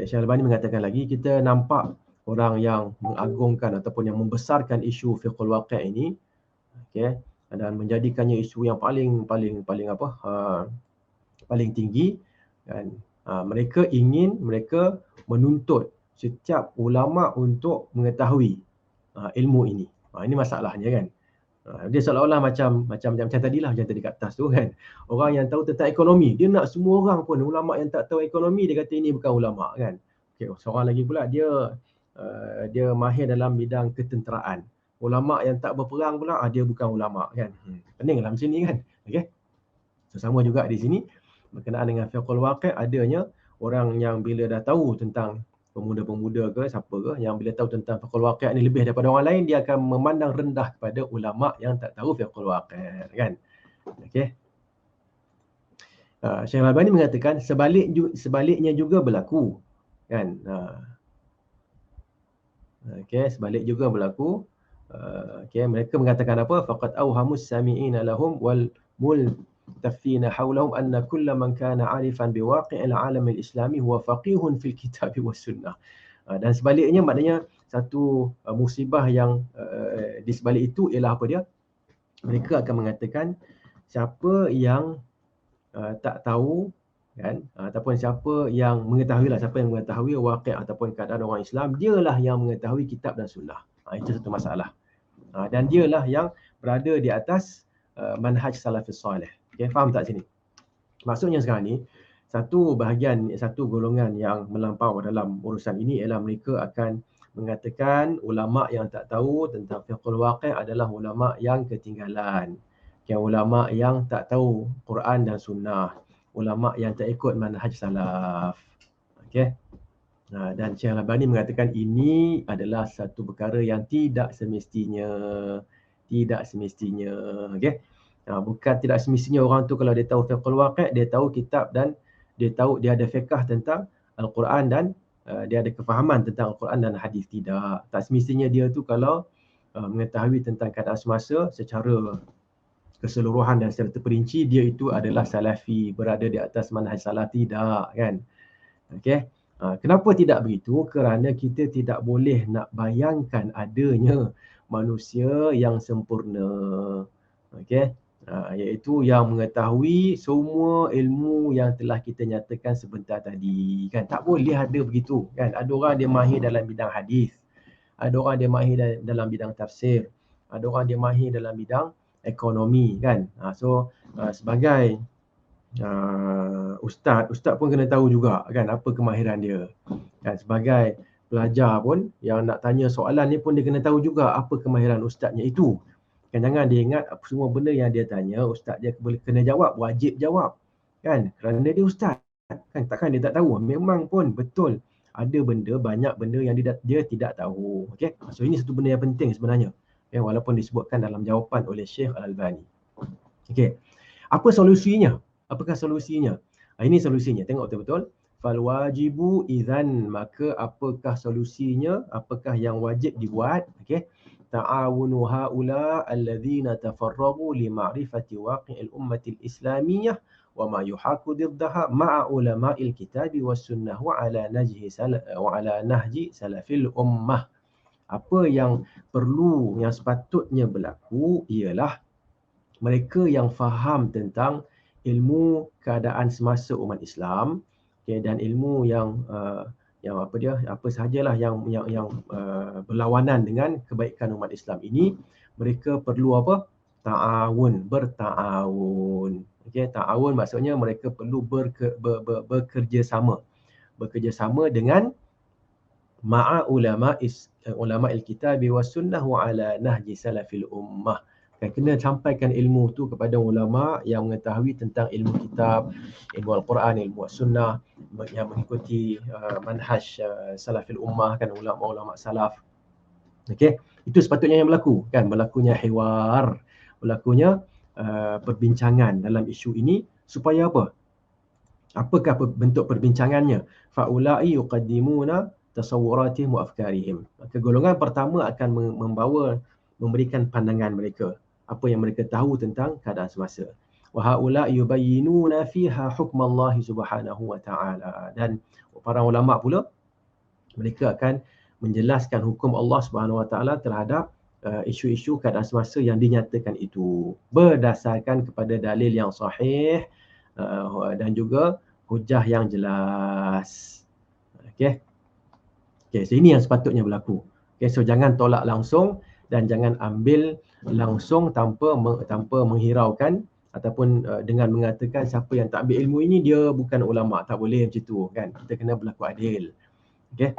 Syekh Albani mengatakan lagi, kita nampak orang yang mengagungkan ataupun yang membesarkan isu fiqhul waqi' ini, okey, dan menjadikannya isu yang paling tinggi, dan mereka menuntut setiap ulama untuk mengetahui ilmu ini. Ini masalahnya kan. Dia seolah-olah macam tadilah, macam tadi kat atas tu kan. Orang yang tahu tentang ekonomi, dia nak semua orang pun, ulama yang tak tahu ekonomi, dia kata ini bukan ulama kan. Okey, seorang lagi pula dia mahir dalam bidang ketenteraan. Ulama yang tak berperang pula dia bukan ulama kan. Pening dalam sini kan. Okey. So, sama juga di sini berkenaan dengan fiqhul waqi', adanya orang yang bila dah tahu tentang pemuda-pemuda ke siapa ke yang bila tahu tentang fiqhul waqi' ni lebih daripada orang lain, dia akan memandang rendah kepada ulama yang tak tahu fiqhul waqi' kan. Okey. Syekh Al-Albani mengatakan sebaliknya juga berlaku kan. Okey, sebalik juga berlaku. Okey, mereka mengatakan apa? Faqad awhamus sami'ina lahum wal multafina hawlahum anna kulla man kana 'arifan biwaqi'il 'alam al-islami huwa faqihun fil kitab was sunnah. Dan sebaliknya, maknanya satu musibah yang di sebalik itu ialah apa dia? Mereka akan mengatakan siapa yang tak tahu kan, ataupun siapa yang mengetahui waqi' ataupun keadaan orang Islam, dialah yang mengetahui kitab dan sunnah. Itu satu masalah. Dan dialah yang berada di atas manhaj salafus salih. Okey, faham tak sini? Maksudnya sekarang ni satu golongan yang melampau dalam urusan ini ialah mereka akan mengatakan ulama yang tak tahu tentang fiqhul waqi' adalah ulama yang ketinggalan. Ulama yang tak tahu Quran dan sunnah, ulama yang tak ikut manhaj salaf. Okey. Dan Syekh Al-Albani mengatakan ini adalah satu perkara yang tidak semestinya. Okey. Bukan tidak semestinya orang tu kalau dia tahu fiqhul waqi', dia tahu kitab dan dia ada fiqh tentang Al-Quran dan dia ada kefahaman tentang Al-Quran dan hadis. Tidak. Tak semestinya dia tu kalau mengetahui tentang keadaan semasa secara keseluruhan dan secara terperinci, dia itu adalah salafi, berada di atas manhaj salaf. Tidak kan. Okey. Kenapa tidak begitu? Kerana kita tidak boleh nak bayangkan adanya manusia yang sempurna. Okey. Iaitu yang mengetahui semua ilmu yang telah kita nyatakan sebentar tadi kan. Tak boleh ada begitu kan. Ada orang dia mahir dalam bidang hadis, ada orang dia mahir dalam bidang tafsir, ada orang dia mahir dalam bidang ekonomi kan. Sebagai ustaz pun kena tahu juga kan apa kemahiran dia kan. Sebagai pelajar pun yang nak tanya soalan ni pun dia kena tahu juga apa kemahiran ustaznya itu kan. Jangan dia ingat semua benda yang dia tanya ustaz dia boleh kena jawab, wajib jawab kan, kerana dia ustaz kan. Takkan dia tak tahu. Memang pun betul ada banyak benda yang dia tidak tahu. Okey. So ini satu benda yang penting sebenarnya ya, walaupun disebutkan dalam jawapan oleh Syekh Al-Albani. Okey. Apa solusinya? Apakah solusinya? Ini solusinya. Tengok betul-betul. Fal wajibu idzan, maka apakah solusinya? Apakah yang wajib dibuat? Okey. Ta'awunu haula alladzina tafarraghu li ma'rifati waqi'il ummatil islamiyyah wa ma yuhaku diddaha ma'a ulama'il kitabi was sunnah wa ala nahji salafil ummah. Apa yang perlu, yang sepatutnya berlaku ialah mereka yang faham tentang ilmu keadaan semasa umat Islam, okay, dan ilmu yang apa sahajalah yang berlawanan dengan kebaikan umat Islam ini, mereka perlu apa? Berta'awun. Okey, ta'awun maksudnya mereka perlu bekerjasama dengan ma'a ulama'il kitabi was sunnah wa ala nahji salafil ummah. Kena sampaikan ilmu tu kepada ulama yang mengetahui tentang ilmu kitab, ilmu Al-Quran, ilmu As-Sunnah, yang mengikuti manhaj salafil ummah kan, ulama-ulama salaf. Okey, itu sepatutnya yang berlaku kan, berlakunya hiwar, berlakunya perbincangan dalam isu ini supaya apa? Apakah bentuk perbincangannya? Faulai yuqaddimuna tasawwuratihim wa afkarihim. Maka golongan pertama akan memberikan pandangan mereka, apa yang mereka tahu tentang keadaan semasa. Wa haula yubayyinuna fiha hukm Allah Subhanahu wa taala. Dan para ulama pula mereka akan menjelaskan hukum Allah Subhanahu wa taala terhadap isu-isu keadaan semasa yang dinyatakan itu berdasarkan kepada dalil yang sahih dan juga hujah yang jelas. Okey. Okey, so ini yang sepatutnya berlaku. Okey, so jangan tolak langsung dan jangan ambil langsung tanpa menghiraukan ataupun dengan mengatakan siapa yang tak ambil ilmu ini dia bukan ulama. Tak boleh macam tu kan. Kita kena berlaku adil. Okey.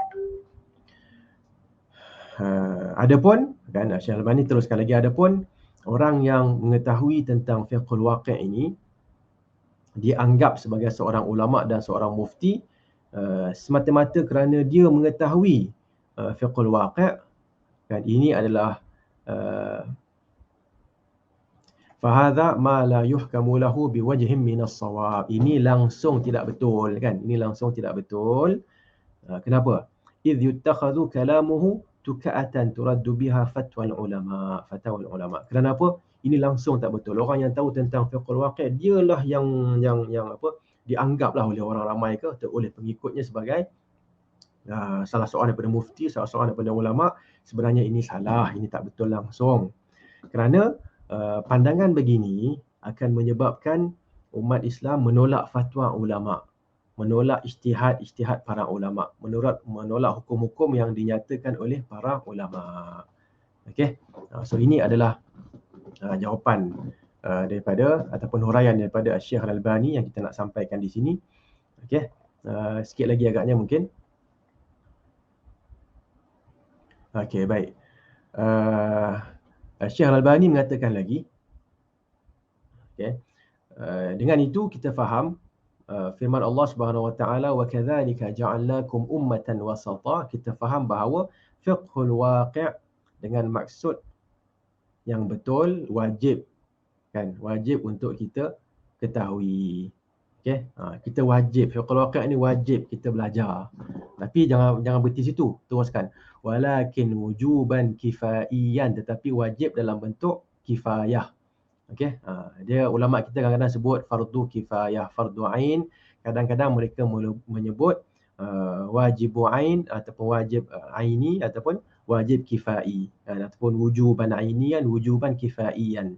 Adapun kan Syekh Al-Albani teruskan lagi, adapun orang yang mengetahui tentang fiqhul waqi' ini dianggap sebagai seorang ulama dan seorang mufti semata-mata kerana dia mengetahui fiqhul waqi', kan, ini adalah fahadha ma la yuhkamu lahu biwajhin min as-shawab. Ini langsung tidak betul kan, ini langsung tidak betul. Kenapa? Idh yuttakhadhu kalamuhu tuka'atan turaddu biha fatwa ulama. Kerana apa? Ini langsung tak betul. Orang yang tahu tentang fiqhul waqi' dialah yang apa? Dianggaplah oleh orang ramai oleh pengikutnya sebagai salah seorang daripada mufti, salah seorang daripada ulama. Sebenarnya ini salah, ini tak betul langsung. Kerana pandangan begini akan menyebabkan umat Islam menolak fatwa ulama, menolak ijtihad para ulama, menolak hukum-hukum yang dinyatakan oleh para ulama. Okey. So ini adalah jawapan daripada ataupun huraian daripada Syekh Al-Albani yang kita nak sampaikan di sini. Okey. Sikit lagi agaknya mungkin. Okey, baik. Syekh Al-Albani mengatakan lagi, okey, dengan itu kita faham firman Allah Subhanahu wa taala, wa kadzalika ja'alnakum ummatan wasata. Kita faham bahawa fiqhul waqi' dengan maksud yang betul wajib, kan, wajib untuk kita ketahui. Okey, kita wajib, fiqhul waqi' ni wajib kita belajar. Tapi jangan berhenti situ, teruskan. Walakin wujuban kifaiyan, tetapi wajib dalam bentuk kifayah. Okey, dia ulama kita kadang-kadang sebut fardu kifayah, fardu ain, kadang-kadang mereka menyebut wajibu ain ataupun wajib aini ataupun wajib kifai, ataupun wujuban ainian, wujuban kifaian.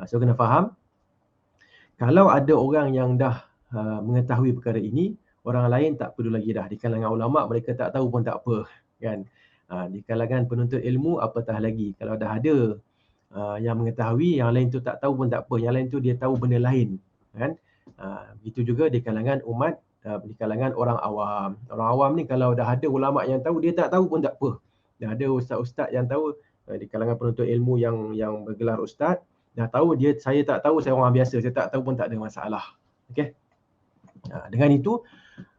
So kena faham, kalau ada orang yang dah mengetahui perkara ini, orang lain tak perlu lagi dah. Di kalangan ulama mereka tak tahu pun tak apa, kan. Di kalangan penuntut ilmu apatah lagi. Kalau dah ada yang mengetahui, yang lain tu tak tahu pun tak apa. Yang lain tu dia tahu benda lain, kan. Begitu juga di kalangan umat, di kalangan orang awam. Orang awam ni kalau dah ada ulama yang tahu, dia tak tahu pun tak apa. Dah ada ustaz-ustaz yang tahu, di kalangan penuntut ilmu yang bergelar ustaz, dah tahu, saya tak tahu, saya orang biasa, saya tak tahu pun tak ada masalah. Okey. Dengan itu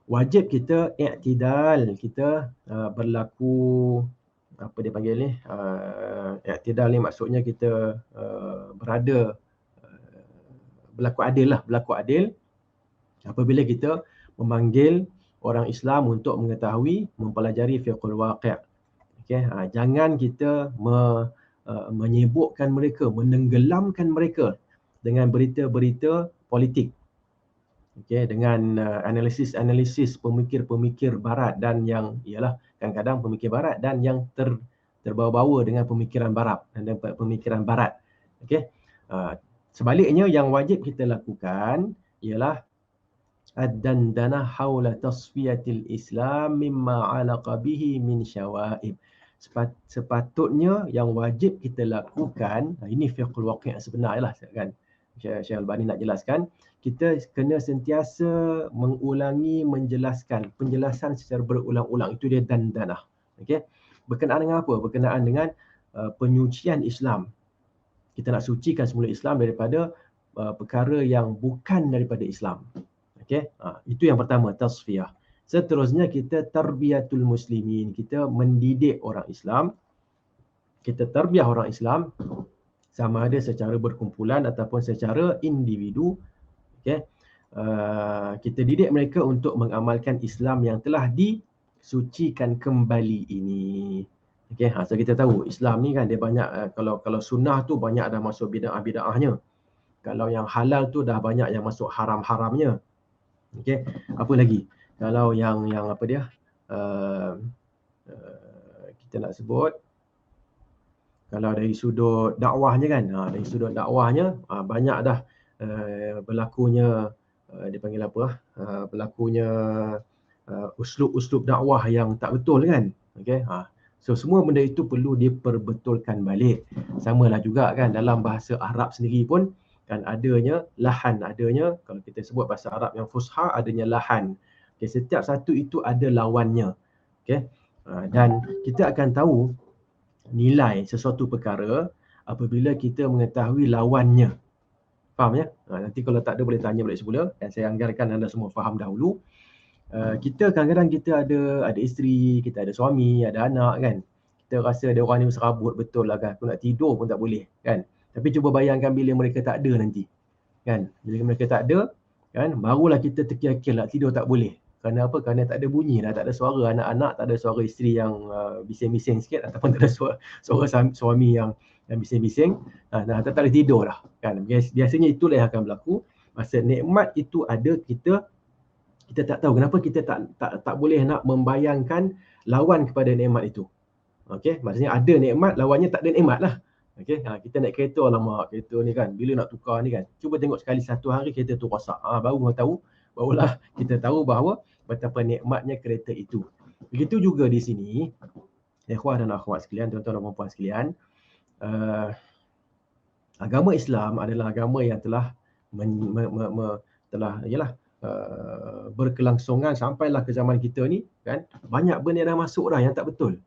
wajib kita i'tidal, kita berlaku apa dia panggil ni, i'tidal ni maksudnya kita berada berlaku adil lah, berlaku adil apabila kita memanggil orang Islam untuk mengetahui, mempelajari fiqhul waqi'. Okey, jangan kita menyibukkan mereka, menenggelamkan mereka dengan berita-berita politik. Okey, dengan analisis pemikir-pemikir barat dan yang ialah kadang-kadang pemikir barat dan yang terbawa-bawa dengan pemikiran barat dan pemikiran barat. Okey. Sebaliknya yang wajib kita lakukan ialah ad-dandana haula tasfiyatil Islam mimma alaqa bihi min syawaib. Sepatutnya yang wajib kita lakukan, ini fiqhul waqi' sebenarnya lah, kan. Syekh Al-Albani nak jelaskan, kita kena sentiasa mengulangi menjelaskan, penjelasan secara berulang-ulang. Itu dia dandanah. Okey. Berkenaan dengan apa? Berkenaan dengan penyucian Islam. Kita nak sucikan semula Islam daripada perkara yang bukan daripada Islam. Okey. Itu yang pertama, tasfiyah. Seterusnya kita tarbiyatul muslimin. Kita mendidik orang Islam. Kita tarbiyah orang Islam sama ada secara berkumpulan ataupun secara individu. Okey. kita didik mereka untuk mengamalkan Islam yang telah disucikan kembali ini. Okey, so kita tahu Islam ni kan dia banyak, kalau sunnah tu banyak dah masuk bid'ah-bid'ahnya. Kalau yang halal tu dah banyak yang masuk haram-haramnya. Okey, apa lagi? Kalau yang apa dia? Kita nak sebut kalau dari sudut dakwahnya kan, dari sudut dakwahnya banyak dah berlakunya dia panggil apa? Berlakunya uslub-uslub dakwah yang tak betul kan. Okey, so semua benda itu perlu diperbetulkan balik. Samalah juga kan dalam bahasa Arab sendiri pun kan adanya lahan, adanya kalau kita sebut bahasa Arab yang fusha adanya lahan. Okay, setiap satu itu ada lawannya. Okay, dan kita akan tahu nilai sesuatu perkara apabila kita mengetahui lawannya. Faham ya? Nanti kalau tak ada boleh tanya balik semula dan saya anggarkan anda semua faham dahulu. Kita kadang-kadang kita ada isteri, kita ada suami, ada anak kan. Kita rasa ada orang ni serabut betul lah kan. Aku nak tidur pun tak boleh kan. Tapi cuba bayangkan bila mereka tak ada nanti. Kan? Bila mereka tak ada, kan, barulah kita terkikir nak tidur tak boleh. Kerana apa? Kerana tak ada bunyi dah, tak ada suara anak-anak, tak ada suara isteri yang bising-bising sikit ataupun tak ada suara suami yang bising-bising. Tak boleh tidur dah. Kan? Biasanya itulah yang akan berlaku. Masa nikmat itu ada, kita tak tahu kenapa kita tak boleh nak membayangkan lawan kepada nikmat itu. Okey, maksudnya ada nikmat, lawannya tak ada nikmat lah. Okey, kita naik kereta, alamak kereta ni kan, bila nak tukar ni kan. Cuba tengok sekali satu hari kereta tu rosak. Barulah kita tahu bahawa betapa nikmatnya kereta itu. Begitu juga di sini, ikhwah dan akhwat sekalian, tuan-tuan dan puan sekalian, agama Islam adalah agama yang telah berkelangsungan sampailah ke zaman kita ni kan. Banyak benda dah masuk dah yang tak betul.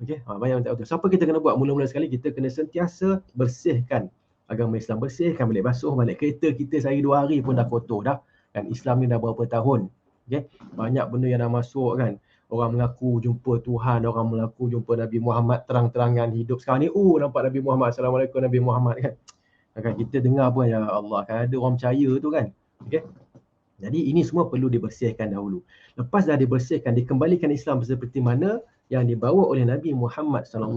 Okey, banyak yang tak betul. Siapa kita kena buat mula-mula sekali, kita kena sentiasa bersihkan agama Islam, bersihkan balik, basuh balik. Kereta kita sehari 2 hari pun dah kotor dah. Kan Islam ni dah berapa tahun. Okey, banyak benda yang dah masuk kan. Orang mengaku jumpa Tuhan, orang mengaku jumpa Nabi Muhammad terang-terangan hidup. Sekarang ni nampak Nabi Muhammad, Assalamualaikum Nabi Muhammad kan. Kan kita dengar pun ya Allah, kan ada orang percaya tu kan. Okey. Jadi ini semua perlu dibersihkan dahulu. Lepas dah dibersihkan, dikembalikan Islam seperti mana yang dibawa oleh Nabi Muhammad SAW.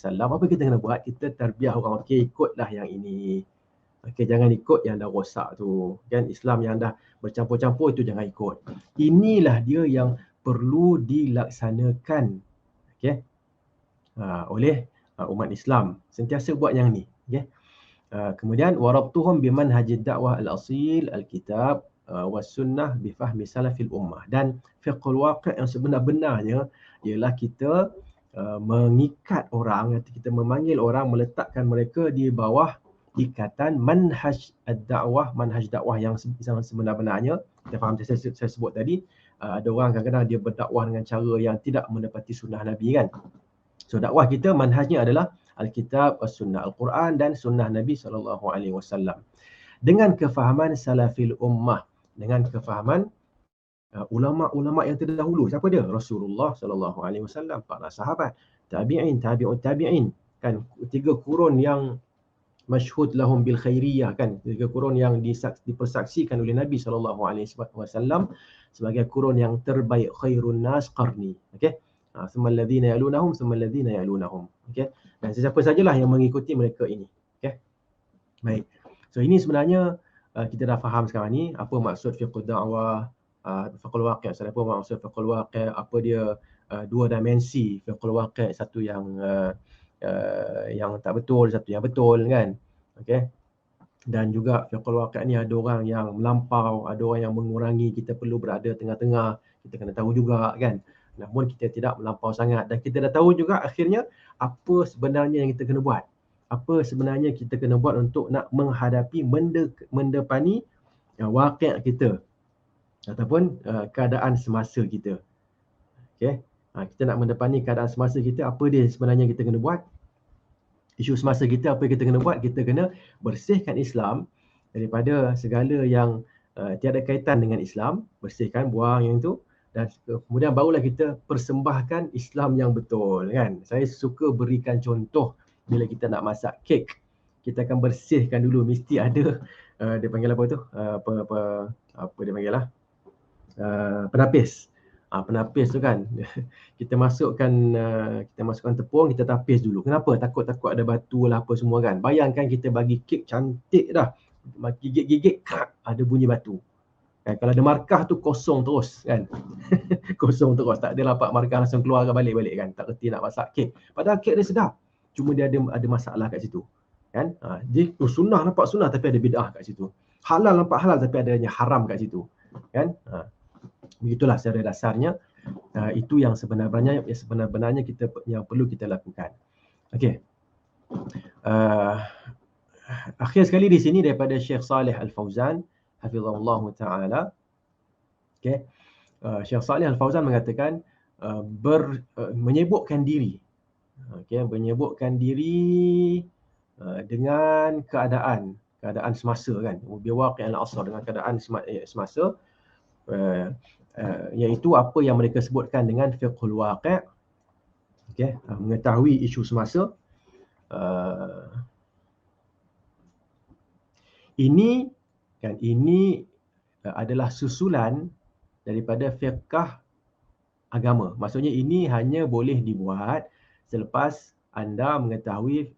Apa kita kena buat? Kita tarbiyah orang, okey, ikutlah yang ini. Okey, jangan ikut yang dah rosak tu. Kan Islam yang dah bercampur-campur itu jangan ikut. Inilah dia yang perlu dilaksanakan, okey, oleh umat Islam. Sentiasa buat yang ni, okey. Kemudian warabtuhum bimanhajid dakwah al-asil al-kitab was sunnah bifahmi salafil ummah. Dan fiqhul waqi' yang sebenar-benarnya ialah kita mengikat orang, kita memanggil orang, meletakkan mereka di bawah ikatan manhaj ad-dakwah, manhaj dakwah yang sebenar-benarnya. Kita faham saya sebut tadi, ada orang kadang-kadang dia berdakwah dengan cara yang tidak menepati sunnah Nabi kan. So dakwah kita manhajnya adalah Alkitab, As-Sunnah, Al-Quran dan Sunnah Nabi SAW. Dengan kefahaman salafil ummah, dengan kefahaman ulama-ulama yang terdahulu. Siapa dia? Rasulullah SAW, para sahabat, tabi'in, tabi'ut tabi'in. Kan 3 kurun yang masyhud lahum bil khairiyah kan. 3 kurun yang dipersaksikan oleh Nabi SAW sebagai kurun yang terbaik, khairun nas qarni. Okey. Summa alladhina yalunahum, summa alladhina yalunahum. Okey. Dan sesiapa sajalah yang mengikuti mereka ini. Okey. Baik. So ini sebenarnya kita dah faham sekarang ni apa maksud fiqh dakwah, fiqhul waqi'. Apa maksud fiqhul waqi'? Apa dia 2 dimensi fiqhul waqi', satu yang tak betul, satu yang betul kan. Okey. Dan juga fiqhul waqi' ni ada orang yang melampau, ada orang yang mengurangi, kita perlu berada tengah-tengah. Kita kena tahu juga kan. Namun kita tidak melampau sangat, dan kita dah tahu juga akhirnya apa sebenarnya yang kita kena buat. Apa sebenarnya kita kena buat untuk nak menghadapi mendepani waqi' kita ataupun keadaan semasa kita. Okey. Kita nak mendepani keadaan semasa kita, apa dia sebenarnya kita kena buat? Isu semasa kita, apa yang kita kena buat? Kita kena bersihkan Islam daripada segala yang tiada kaitan dengan Islam. Bersihkan, buang yang itu. Dan kemudian barulah kita persembahkan Islam yang betul kan. Saya suka berikan contoh bila kita nak masak kek. Kita akan bersihkan dulu, mesti ada dia panggil apa tu? Apa dia panggil lah? Penapis. Penapis tu kan kita masukkan tepung, kita tapis dulu. Kenapa? Takut ada batu lah apa semua kan. Bayangkan kita bagi kek cantik dah, gigit-gigit ada bunyi batu. Kan? Kalau ada markah tu kosong terus kan. Kosong terus, tak ada dapat markah langsung keluar balik kan. Tak reti nak masak kek. Padahal kek dia sedap. Cuma dia ada masalah kat situ. Kan? Dia sunnah nampak sunnah tapi ada bid'ah kat situ. Halal nampak halal tapi adanya haram kat situ. Kan? Begitulah secara dasarnya. Itu yang sebenarnya kita yang perlu kita lakukan. Okey. Akhir sekali di sini daripada Syekh Saleh Al-Fauzan hafizahullah taala. Okey. Syekh Saleh Al-Fauzan mengatakan menyebutkan diri. Okey, menyebutkan diri dengan keadaan semasa kan. Biwaqi' al-asr, dengan keadaan semasa, iaitu apa yang mereka sebutkan dengan fiqhul waqi'. Okey, mengetahui isu semasa. Ini adalah susulan daripada fiqh agama. Maksudnya ini hanya boleh dibuat selepas anda mengetahui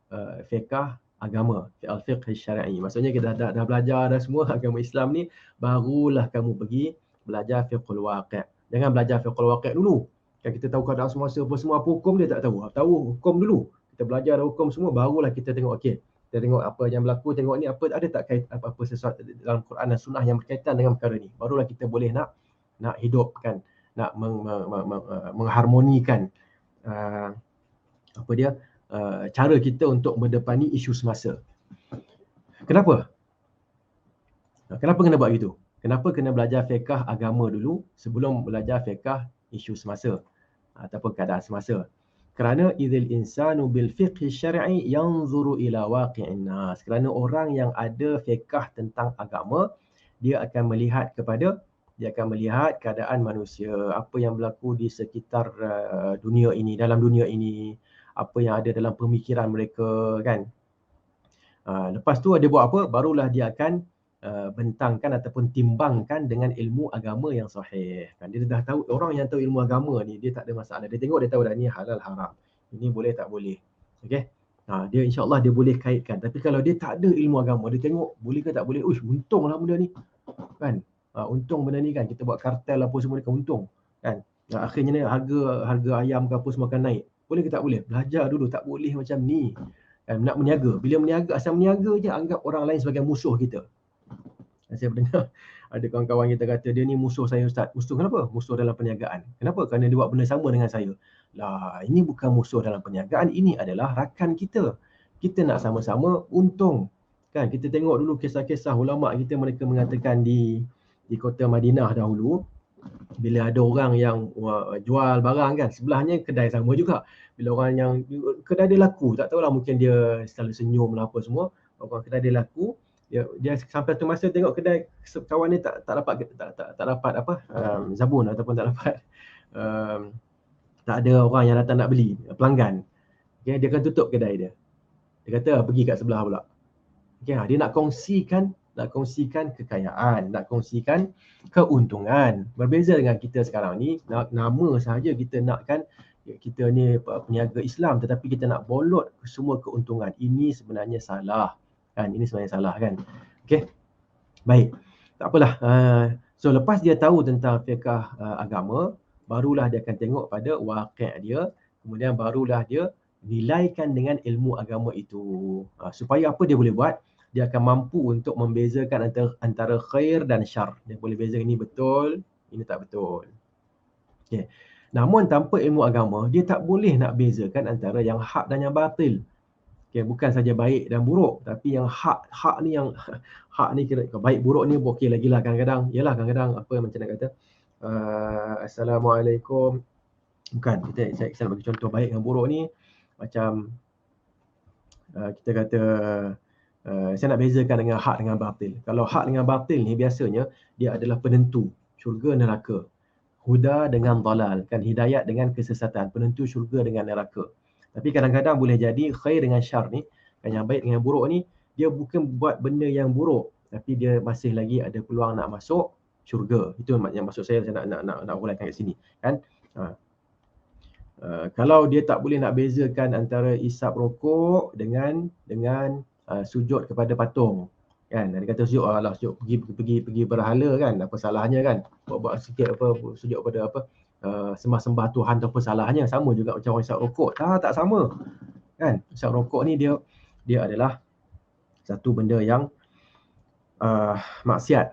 fiqh agama, al-fiqh syar'i. Maksudnya kita dah belajar dah semua agama Islam ni, barulah kamu pergi belajar fiqhul waqi'. Jangan belajar fiqhul waqi' dulu. Kan kita tahu keadaan semasa apa semua, apa hukum dia tak tahu. Tahu hukum dulu. Kita belajar hukum semua, barulah kita tengok okey. Kita tengok apa yang berlaku, tengok ni apa ada tak kait apa sesuatu dalam Quran dan Sunnah yang berkaitan dengan perkara ni. Barulah kita boleh nak hidupkan, nak mengharmonikan cara kita untuk mendepani isu semasa. Kenapa kena buat gitu? Kenapa kena belajar fiqh agama dulu sebelum belajar fiqh isu semasa ataupun keadaan semasa? Kerana idzal insanu bil fiqh syar'i yanzuru ila waqi'in nas. Kerana orang yang ada fiqh tentang agama, dia akan melihat keadaan manusia, apa yang berlaku di sekitar dunia ini, dalam dunia ini, apa yang ada dalam pemikiran mereka kan. Lepas tu dia buat apa? Barulah dia akan bentangkan ataupun timbangkan dengan ilmu agama yang sahih. Kan dia dah tahu, orang yang tahu ilmu agama ni dia tak ada masalah. Dia tengok, dia tahu dah ni halal haram. Ini boleh tak boleh. Okey. Dia insya-Allah dia boleh kaitkan. Tapi kalau dia tak ada ilmu agama, dia tengok boleh ke tak boleh. Untunglah benda ni. Kan? Untung benda ni kan, kita buat kartel apa semua kan untung. Kan? Akhirnya ni harga ayam ke apa semua akan naik. Boleh ke tak boleh? Belajar dulu, tak boleh macam ni. Kan? Nak meniaga. Bila meniaga, asal meniaga je anggap orang lain sebagai musuh kita. Saya mendengar ada kawan-kawan kita kata dia ni musuh saya ustaz. Musuh kenapa? Musuh dalam perniagaan. Kenapa? Kerana dia buat benda sama dengan saya. Lah, ini bukan musuh dalam perniagaan, ini adalah rakan kita. Kita nak sama-sama untung. Kan kita tengok dulu kisah-kisah ulama kita, mereka mengatakan di kota Madinah dahulu, bila ada orang yang jual barang kan, sebelahnya kedai sama juga. Bila orang yang kedai dia laku, tak tahulah mungkin dia selalu senyum lah apa semua, orang kedai dia laku, dia sampai tu masa tengok kedai kawan ni tak dapat zabun ataupun tak dapat tak ada orang yang datang nak beli, pelanggan. Okay, dia akan tutup kedai dia. Dia kata pergi kat sebelah pula. Okay, dia nak kongsikan kekayaan, nak kongsikan keuntungan. Berbeza dengan kita sekarang ni, nama sahaja kita nakkan kita ni peniaga Islam, tetapi kita nak bolot semua keuntungan. Ini sebenarnya salah. Kan, ini sebenarnya salah kan. Okey. Baik. Tak apalah. So lepas dia tahu tentang fiqh agama, barulah dia akan tengok pada waqi' dia, kemudian barulah dia nilaikan dengan ilmu agama itu. Supaya apa dia boleh buat? Dia akan mampu untuk membezakan antara khair dan syar. Dia boleh beza ini betul, ini tak betul. Okey. Namun tanpa ilmu agama, dia tak boleh nak bezakan antara yang hak dan yang batil. Okay, bukan saja baik dan buruk, tapi yang hak ni kira baik buruk ni okey lagi lah kadang-kadang. Yalah kadang-kadang apa yang macam nak kata Assalamualaikum. Bukan, saya bagi contoh baik dan buruk ni macam kita kata saya nak bezakan dengan hak dengan batil. Kalau hak dengan batil ni biasanya dia adalah penentu syurga neraka. Huda dengan dalal, kan, hidayat dengan kesesatan, penentu syurga dengan neraka. Tapi kadang-kadang boleh jadi khair dengan syar ni, kan, yang baik dengan buruk ni, dia bukan buat benda yang buruk, tapi dia masih lagi ada peluang nak masuk syurga. Itu yang maksud saya nak uraikan kat sini kan. Kalau dia tak boleh nak bezakan antara isap rokok dengan sujud kepada patung kan, dia kata sujud sujud pergi berhala kan, apa salahnya kan, buat sikit apa sujud pada apa sembah Tuhan, apa salahnya, sama juga macam orang isap rokok. Tak sama kan. Isap rokok ni dia adalah satu benda yang maksiat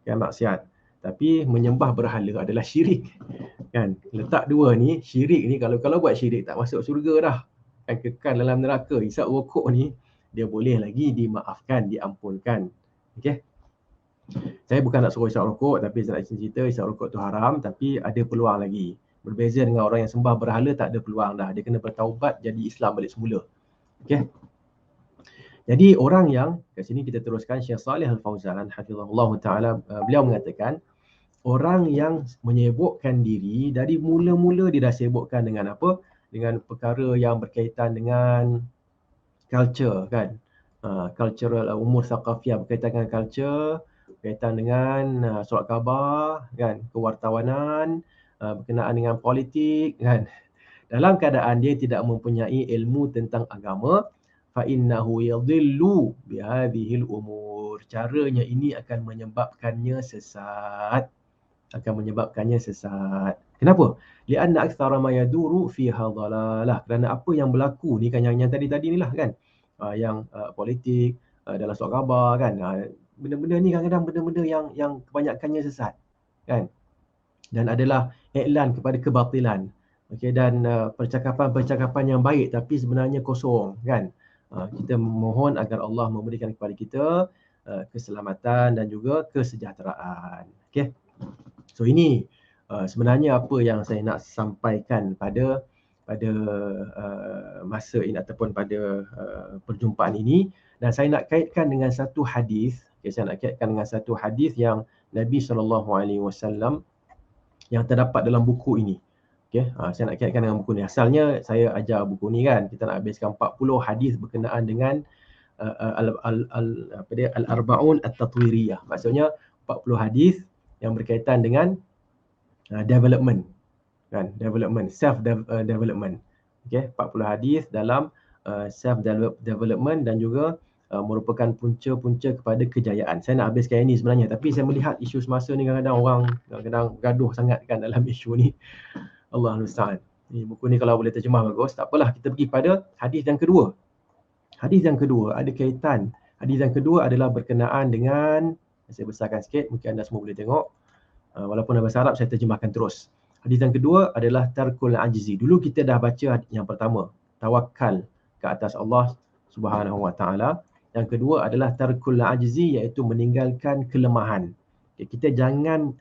kan, maksiat. Tapi menyembah berhala adalah syirik kan. Letak dua ni, syirik ni kalau buat syirik tak masuk syurga dah kan, kekal dalam neraka. Isap rokok ni dia boleh lagi dimaafkan, diampunkan. Okey, saya bukan nak suruh isap rokok, tapi saya nak cerita isap rokok tu haram, tapi ada peluang lagi. Berbeza dengan orang yang sembah berhala, tak ada peluang dah, dia kena bertaubat jadi Islam balik semula. Okey, jadi orang yang kat sini kita teruskan, Syekh Saleh Al-Fauzan hafizahullah taala, beliau mengatakan orang yang menyibukkan diri dari mula-mula, dia dah sibukkan dengan apa? Dengan perkara yang berkaitan dengan culture kan. Cultural, umur thaqafiyah, berkaitan dengan culture, berkaitan dengan surat khabar kan, kewartawanan, berkenaan dengan politik kan. Dalam keadaan dia tidak mempunyai ilmu tentang agama, fa innahu yadhillu bihadhil umur. Caranya ini akan menyebabkannya sesat. Kenapa? Lianna aktsara ma yaduru fiha dhalalah. Kerana apa yang berlaku ni kan, yang tadi ni lah kan. Yang politik, dalam surat khabar kan. Benda-benda ni kadang-kadang benda-benda yang kebanyakannya sesat kan. Dan adalah iklan kepada kebatilan. Okey, dan percakapan-percakapan yang baik tapi sebenarnya kosong kan. Kita mohon agar Allah memberikan kepada kita keselamatan dan juga kesejahteraan. Okey. So ini sebenarnya apa yang saya nak sampaikan pada masa ini ataupun pada perjumpaan ini, dan saya nak kaitkan dengan satu hadis. Okay, saya nak kaitkan dengan satu hadis yang Nabi SAW yang terdapat dalam buku ini. Okay, saya nak kaitkan dengan buku ni. Asalnya saya ajar buku ni kan, kita nak habiskan 40 hadis berkenaan dengan al-arba'un at-tatwiriyah. Maksudnya 40 hadis yang berkaitan dengan development kan, self development. Okey, 40 hadis dalam self development dan juga merupakan punca-punca kepada kejayaan. Saya nak habiskan ini sebenarnya, tapi saya melihat isu semasa ni kadang-kadang orang gaduh sangat kan dalam isu ni. Allah musta'an. Ni buku ni kalau boleh terjemah bagus, tak apalah, kita pergi pada hadis yang kedua. Hadis yang kedua ada kaitan. Hadis yang kedua adalah berkenaan dengan, saya besarkan sikit, mungkin anda semua boleh tengok. Walaupun dalam bahasa Arab, saya terjemahkan terus. Hadis yang kedua adalah tarkul ajzi. Dulu kita dah baca yang pertama, tawakal ke atas Allah Subhanahu Wa Taala. Yang kedua adalah tarkul ajzi, iaitu meninggalkan kelemahan. Okay, kita jangan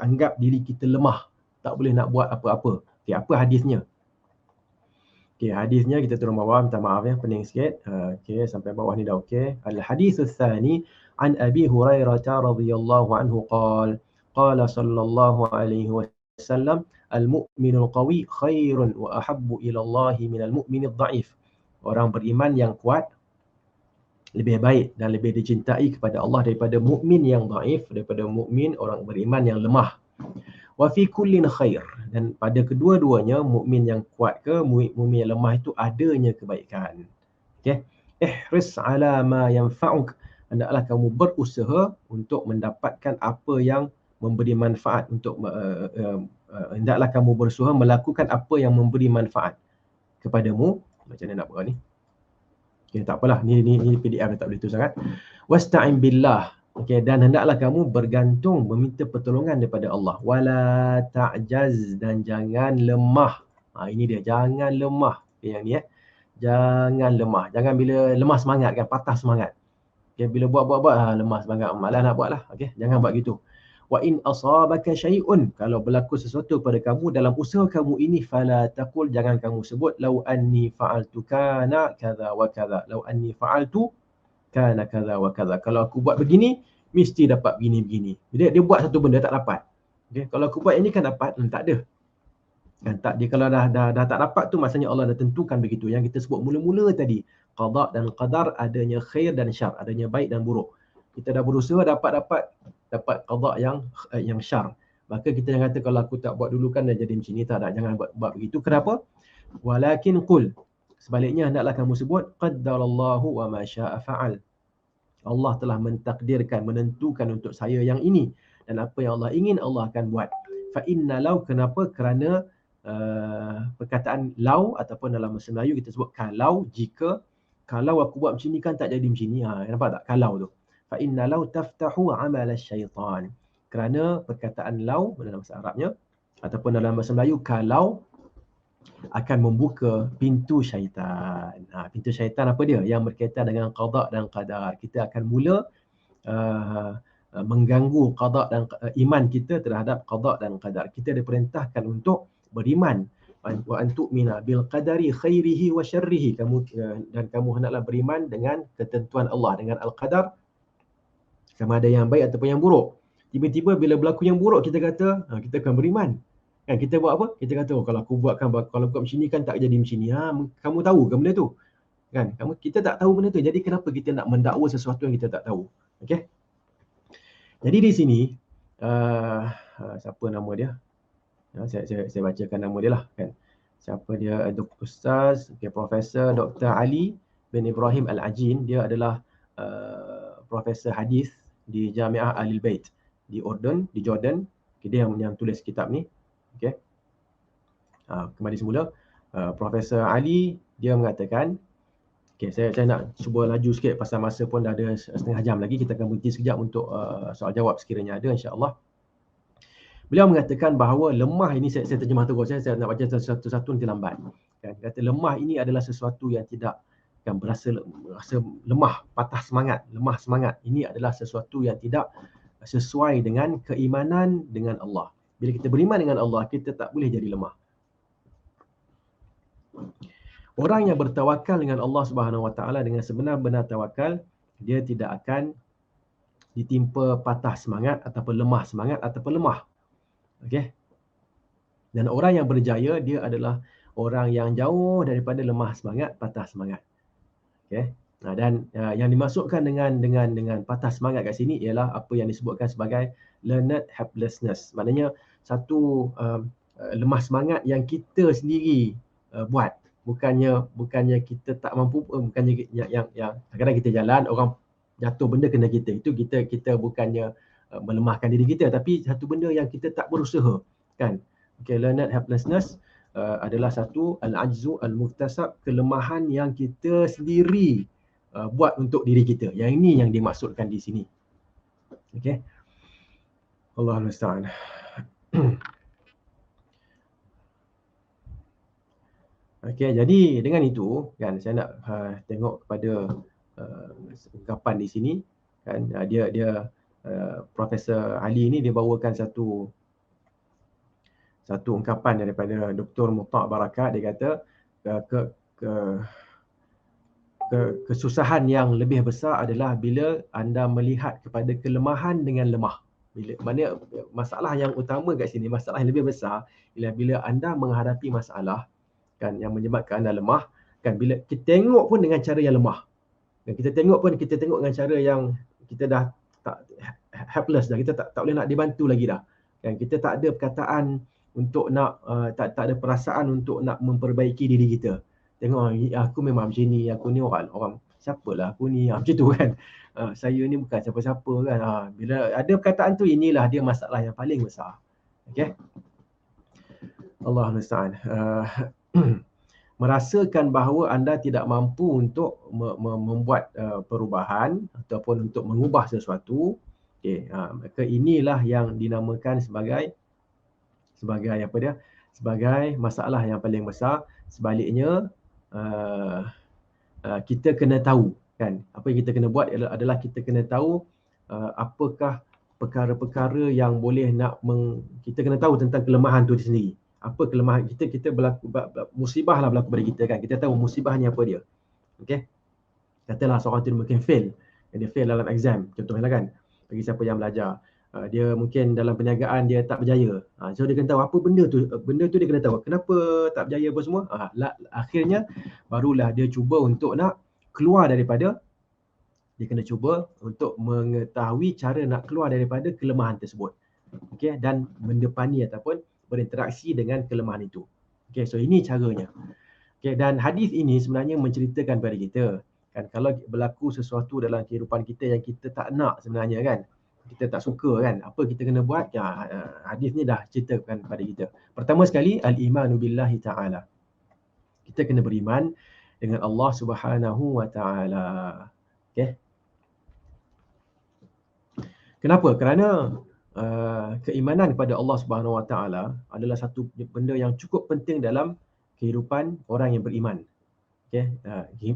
anggap diri kita lemah, tak boleh nak buat apa-apa. Okay, apa hadisnya? Okay, hadisnya kita turun bawah, minta maaf ya, pening sikit. Okay, sampai bawah ni dah okey. Al-haditsus tsani an Abi Hurairah radhiyallahu anhu qala sallallahu alaihi wasallam al-mu'minul qawi khairun wa ahabbu ila Allah minal mu'minid dha'if. Orang beriman yang kuat lebih baik dan lebih dicintai kepada Allah daripada mukmin yang dhaif, daripada mukmin orang beriman yang lemah. Wa fi kullin khair, dan pada kedua-duanya, mukmin yang kuat ke mukmin yang lemah itu adanya kebaikan. Okey, ihris ala ma yanfa'uk, hendaklah kamu berusaha untuk mendapatkan apa yang memberi manfaat, untuk hendaklah kamu berusaha melakukan apa yang memberi manfaat kepadamu. Macam mana nak buat ni? Okay, tak apalah, ni PDF tak boleh tu sangat. Wasta'in billah. Okay, dan hendaklah kamu bergantung, meminta pertolongan daripada Allah. Wala ta'jaz, dan jangan lemah. Ini dia, jangan lemah. Okay, yang ni jangan lemah. Jangan bila lemah semangat kan, patah semangat. Okay, bila buat lemah semangat, malas nak buat lah. Okay, jangan buat gitu. Wa in asabaka syai'un, kalau berlaku sesuatu pada kamu dalam usaha kamu ini, fala taqul, jangan kamu sebut law anni fa'altu kana kadza wa kadza, law anni fa'altu kana kadza wa kadza, kalau aku buat begini mesti dapat begini. Dia buat satu benda tak dapat. Okay, kalau aku buat ini kan dapat, tak ada. Kan tak dia, kalau dah tak dapat tu maksudnya Allah dah tentukan begitu. Yang kita sebut mula-mula tadi, qada dan qadar, adanya khair dan syar, adanya baik dan buruk. Kita dah berusaha dapat qada yang syar. Maka kita jangan kata kalau aku tak buat dulu kan dah jadi macam ni. Tak, jangan buat begitu. Kenapa? Walakin qul, sebaliknya hendaklah kamu sebut qaddarallahu wa ma syaa fa'al. Allah telah mentakdirkan, menentukan untuk saya yang ini, dan apa yang Allah ingin Allah akan buat. Fa inna law, kenapa? Kerana perkataan law ataupun dalam bahasa Melayu kita sebut kalau, jika, kalau aku buat macam ni kan tak jadi macam ni. Nampak tak kalau tu? Fa inna law taftahu amal syaitan. Kerana perkataan law dalam bahasa Arabnya ataupun dalam bahasa Melayu kalau akan membuka pintu syaitan. Pintu syaitan apa dia? Yang berkaitan dengan qada dan qadar. Kita akan mula mengganggu qada dan iman kita terhadap qada dan qadar. Kita diperintahkan untuk beriman, wa antu'mina bil qadari khairihi wa syarrihi. Dan kamu hendaklah beriman dengan ketentuan Allah, dengan al-qadar, sama ada yang baik ataupun yang buruk. Tiba-tiba bila berlaku yang buruk kita kata kita akan beriman. Kan kita buat apa? Kita kata kalau aku buat macam ni kan tak jadi macam ni. Kamu tahu ke benda tu? Kan? Kita tak tahu benda tu. Jadi kenapa kita nak mendakwa sesuatu yang kita tak tahu? Okey. Jadi di sini siapa nama dia? Saya bacakan nama dia lah kan. Siapa dia? Ustaz, Profesor Dr. Ali bin Ibrahim Al-Ajin. Dia adalah Profesor Hadis di Jamiah Ahlul Bait di Urdun, di Jordan. Dia yang tulis kitab ni. Okey. Kembali semula, Profesor Ali dia mengatakan, saya nak cuba laju sikit pasal masa pun dah ada setengah jam lagi. Kita akan berhenti sekejap untuk soal jawab sekiranya ada, insya-Allah. Beliau mengatakan bahawa lemah ini, saya terjemah terus, saya nak baca satu-satu nanti lambat. Kan? Kata lemah ini adalah sesuatu yang tidak akan rasa lemah, patah semangat, lemah semangat. Ini adalah sesuatu yang tidak sesuai dengan keimanan dengan Allah. Bila kita beriman dengan Allah, kita tak boleh jadi lemah. Orang yang bertawakal dengan Allah Subhanahu Wa Taala dengan sebenar-benar tawakal, dia tidak akan ditimpa patah semangat ataupun lemah semangat ataupun lemah. Okey. Dan orang yang berjaya, dia adalah orang yang jauh daripada lemah semangat, patah semangat. Okey. Dan yang dimaksudkan dengan patah semangat kat sini ialah apa yang disebutkan sebagai learned helplessness. Maknanya satu lemah semangat yang kita sendiri buat. Bukannya kita tak mampu, bukannya yang kadang-kadang kita jalan orang jatuh benda kena kita. Itu kita bukannya melemahkan diri kita, tapi satu benda yang kita tak berusaha, kan. Okay, learned helplessness adalah satu al-ajzu al-muktasab, kelemahan yang kita sendiri buat untuk diri kita. Yang ini yang dimaksudkan di sini. Okey. Allahul musta'an. Okey, jadi dengan itu kan saya nak tengok kepada ungkapan di sini kan. Dia Profesor Ali ni dia bawakan satu ungkapan daripada Dr. Muta' Barakat. Dia kata kesusahan yang lebih besar adalah bila anda melihat kepada kelemahan dengan lemah. Maknanya masalah yang utama kat sini, masalah yang lebih besar ialah bila anda menghadapi masalah kan yang menyebabkan anda lemah, kan bila kita tengok pun dengan cara yang lemah. Dan kita tengok dengan cara yang kita dah tak helpless dah, kita tak boleh nak dibantu lagi dah. Kan kita tak ada perkataan untuk nak tak ada perasaan untuk nak memperbaiki diri kita. Tengok aku memang macam ni, aku ni orang siapalah aku ni, macam tu kan. Saya ni bukan siapa-siapa kan. Bila ada perkataan tu, inilah dia masalah yang paling besar. Okey. Allah musta'an. Merasakan bahawa anda tidak mampu untuk membuat perubahan ataupun untuk mengubah sesuatu. Okey, maka inilah yang dinamakan sebagai apa dia? Sebagai masalah yang paling besar. Sebaliknya kita kena tahu kan, apa yang kita kena buat adalah kita kena tahu apakah perkara-perkara yang boleh kita kena tahu tentang kelemahan tu sendiri. Apa kelemahan kita berlaku musibah lah berlaku pada kita kan. Kita tahu musibahnya apa dia. Okey. Katalah seorang tu mungkin fail. Dia fail dalam exam contohnya kan. Bagi siapa yang belajar. Dia mungkin dalam perniagaan dia tak berjaya. So dia kena tahu apa benda tu dia kena tahu. Kenapa tak berjaya apa semua? Akhirnya barulah dia cuba untuk nak keluar daripada Dia kena cuba untuk mengetahui cara nak keluar daripada kelemahan tersebut. Okey, dan mendepani ataupun berinteraksi dengan kelemahan itu. Okey, so ini caranya. Okey, dan hadis ini sebenarnya menceritakan kepada kita kan, kalau berlaku sesuatu dalam kehidupan kita yang kita tak nak sebenarnya kan, kita tak suka kan, apa kita kena buat? Ya, hadis ni dah ceritakan kepada kita. Pertama sekali, al-imanu billahi ta'ala. Kita kena beriman dengan Allah Subhanahu wa taala. Okey. Kenapa? Kerana keimanan kepada Allah Subhanahu Wa Taala adalah satu benda yang cukup penting dalam kehidupan orang yang beriman. Okay?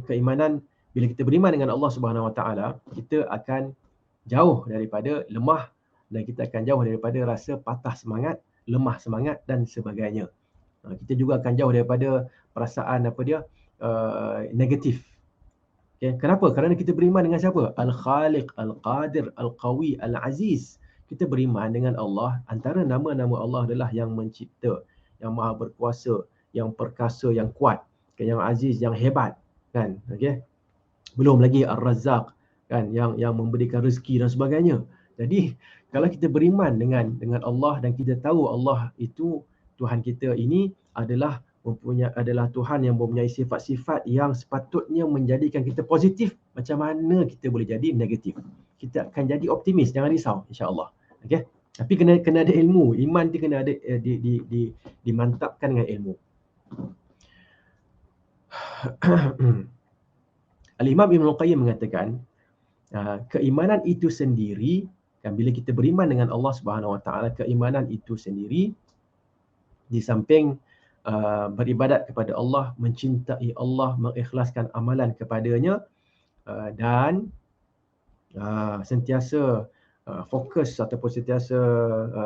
Keimanan, bila kita beriman dengan Allah Subhanahu Wa Taala, kita akan jauh daripada lemah dan kita akan jauh daripada rasa patah semangat, lemah semangat dan sebagainya. Kita juga akan jauh daripada perasaan negatif. Okay. Kenapa? Kerana kita beriman dengan siapa? Al-Khaliq, Al-Qadir, Al-Qawi, Al-Aziz. Kita beriman dengan Allah. Antara nama-nama Allah adalah yang mencipta, yang maha berkuasa, yang perkasa, yang kuat, yang aziz, yang hebat. Kan? Okay. Belum lagi Ar-Razzaq, kan? Yang memberikan rezeki dan sebagainya. Jadi, kalau kita beriman dengan Allah dan kita tahu Allah itu, Tuhan kita ini adalah Tuhan yang mempunyai sifat-sifat yang sepatutnya menjadikan kita positif, macam mana kita boleh jadi negatif? Kita akan jadi optimis, jangan risau, insya-Allah. Okey. Tapi kena ada ilmu, iman dia kena ada dimantapkan dengan ilmu. Al-Imam Ibn Qayyim mengatakan, keimanan itu sendiri, kan, bila kita beriman dengan Allah Subhanahu Wa Taala, keimanan itu sendiri di samping beribadat kepada Allah, mencintai Allah, mengikhlaskan amalan kepadanya, dan sentiasa fokus ataupun sentiasa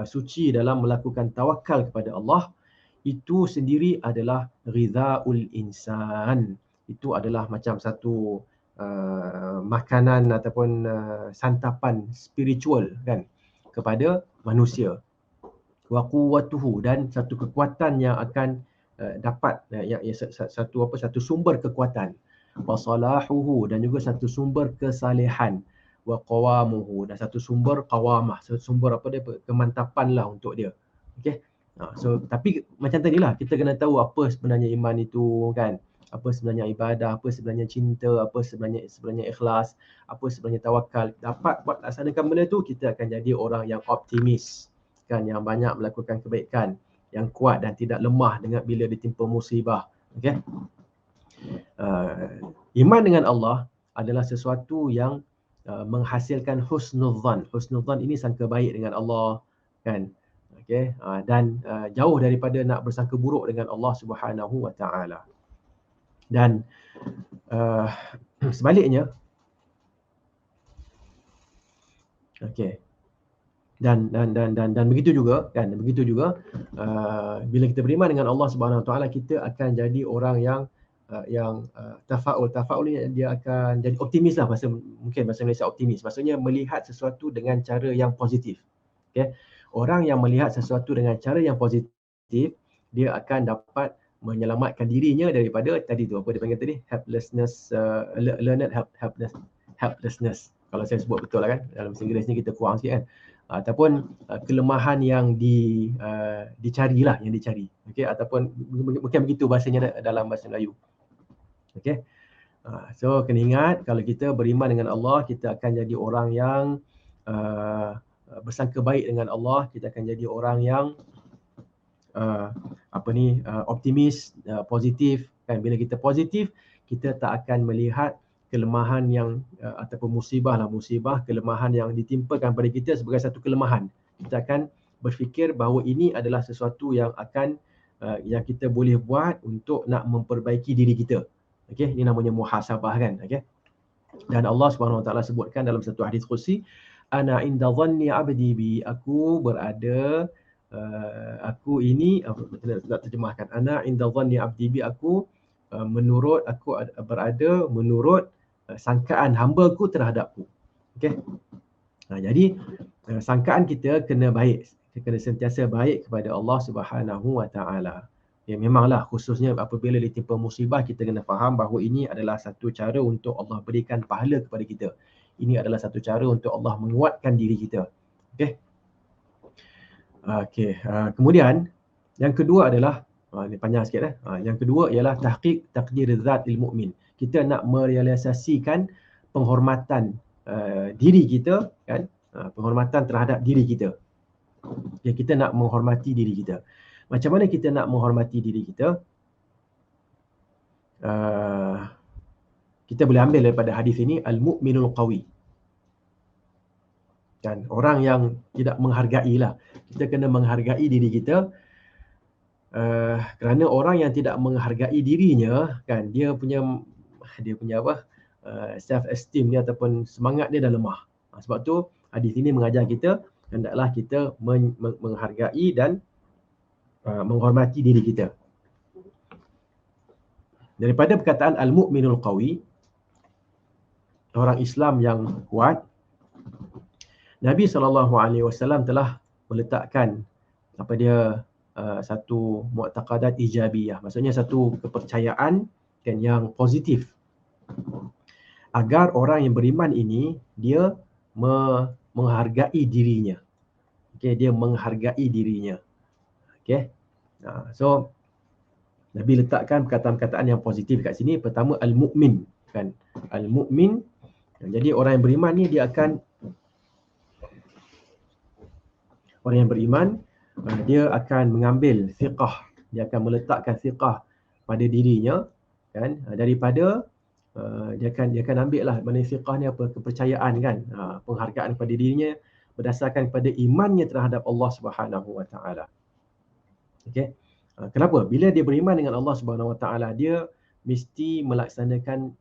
suci dalam melakukan tawakal kepada Allah, itu sendiri adalah ghidhaul insan. Itu adalah macam satu makanan ataupun santapan spiritual kan kepada manusia. Wa quwwatuhu, dan satu kekuatan yang akan dapat satu sumber kekuatan. Wa salahuhu, dan juga satu sumber kesalehan. Wa qawamuhu, dan satu sumber qawamah, satu sumber kemantapan lah untuk dia. Okey. So tapi macam tadilah, kita kena tahu apa sebenarnya iman itu kan. Apa sebenarnya ibadah, apa sebenarnya cinta, apa sebenarnya ikhlas, apa sebenarnya tawakal. Dapat buat laksanakan benda tu, kita akan jadi orang yang optimis kan, yang banyak melakukan kebaikan, yang kuat dan tidak lemah dengan bila ditimpa musibah. Okey. Iman dengan Allah adalah sesuatu yang menghasilkan husnudzan. Husnudzan ini sangka baik dengan Allah kan. Okey. Dan jauh daripada nak bersangka buruk dengan Allah Subhanahu Wa Taala. Dan sebaliknya, okey. Dan begitu juga kan, bila kita beriman dengan Allah Subhanahu Wa Taala, kita akan jadi orang yang tafaul ni, dia akan jadi optimis lah, mungkin bahasa Malaysia optimis, maksudnya melihat sesuatu dengan cara yang positif. Okay? Orang yang melihat sesuatu dengan cara yang positif, dia akan dapat menyelamatkan dirinya daripada tadi tu, apa dia panggil tadi, helplessness, learned helplessness. Kalau saya sebut betul lah kan, dalam bahasa Inggeris ni kita kurang sikit kan. Ataupun kelemahan yang dicari. Okey, ataupun mungkin begitu bahasanya dalam bahasa Melayu. Okey. So kena ingat, kalau kita beriman dengan Allah, kita akan jadi orang yang bersangka baik dengan Allah, kita akan jadi orang yang optimis, positif kan. Bila kita positif, kita tak akan melihat kelemahan yang ataupun musibah, kelemahan yang ditimpakan pada kita sebagai satu kelemahan. Kita akan berfikir bahawa ini adalah sesuatu yang akan yang kita boleh buat untuk nak memperbaiki diri kita. Okey, ini namanya muhasabah kan. Okey. Dan Allah Subhanahu Wa Taala sebutkan dalam satu hadis qudsi, ana inda dhanni 'abdi bi, aku berada aku ini nak terjemahkan, ana inda dhanni 'abdi bi, aku berada menurut sangkaan hamba-Ku terhadapku. Okey. Jadi sangkaan kita kena baik, kita kena sentiasa baik kepada Allah Subhanahu Wa Taala. Ya, memanglah khususnya apabila ditimpa musibah, kita kena faham bahawa ini adalah satu cara untuk Allah berikan pahala kepada kita. Ini adalah satu cara untuk Allah menguatkan diri kita. Okey. Kemudian yang kedua adalah ini panjang sikit yang kedua ialah tahqiq taqdir zatil mukmin. Kita nak merealisasikan penghormatan diri kita kan, penghormatan terhadap diri kita. Kita nak menghormati diri kita. Macam mana kita nak menghormati diri kita? Kita boleh ambil daripada hadis ini, al-mu'minul qawi. Kan, orang yang tidak menghargai lah. Kita kena menghargai diri kita. Kerana orang yang tidak menghargai dirinya, kan, dia punya apa, self esteem dia ataupun semangat dia dah lemah. Sebab tu hadis ini mengajar kita hendaklah kita menghargai dan menghormati diri kita. Daripada perkataan al-mu'minul qawi, orang Islam yang kuat, Nabi SAW telah meletakkan apa dia satu mu'taqadat ijabiyah, maksudnya satu kepercayaan kan yang positif, agar orang yang beriman ini dia menghargai dirinya. Dia menghargai dirinya. So Nabi letakkan perkataan-perkataan yang positif kat sini. Pertama, al-mu'min, kan, al-mu'min. Jadi orang yang beriman ni dia akan dia akan mengambil thiqah, dia akan meletakkan thiqah pada dirinya, kan, daripada dia akan ambil lah mana thiqah ni apa, kepercayaan, kan, penghargaan pada dirinya berdasarkan pada imannya terhadap Allah Subhanahu Wa Taala. Okey. Kenapa? Bila dia beriman dengan Allah Subhanahu Wa Taala, dia mesti melaksanakan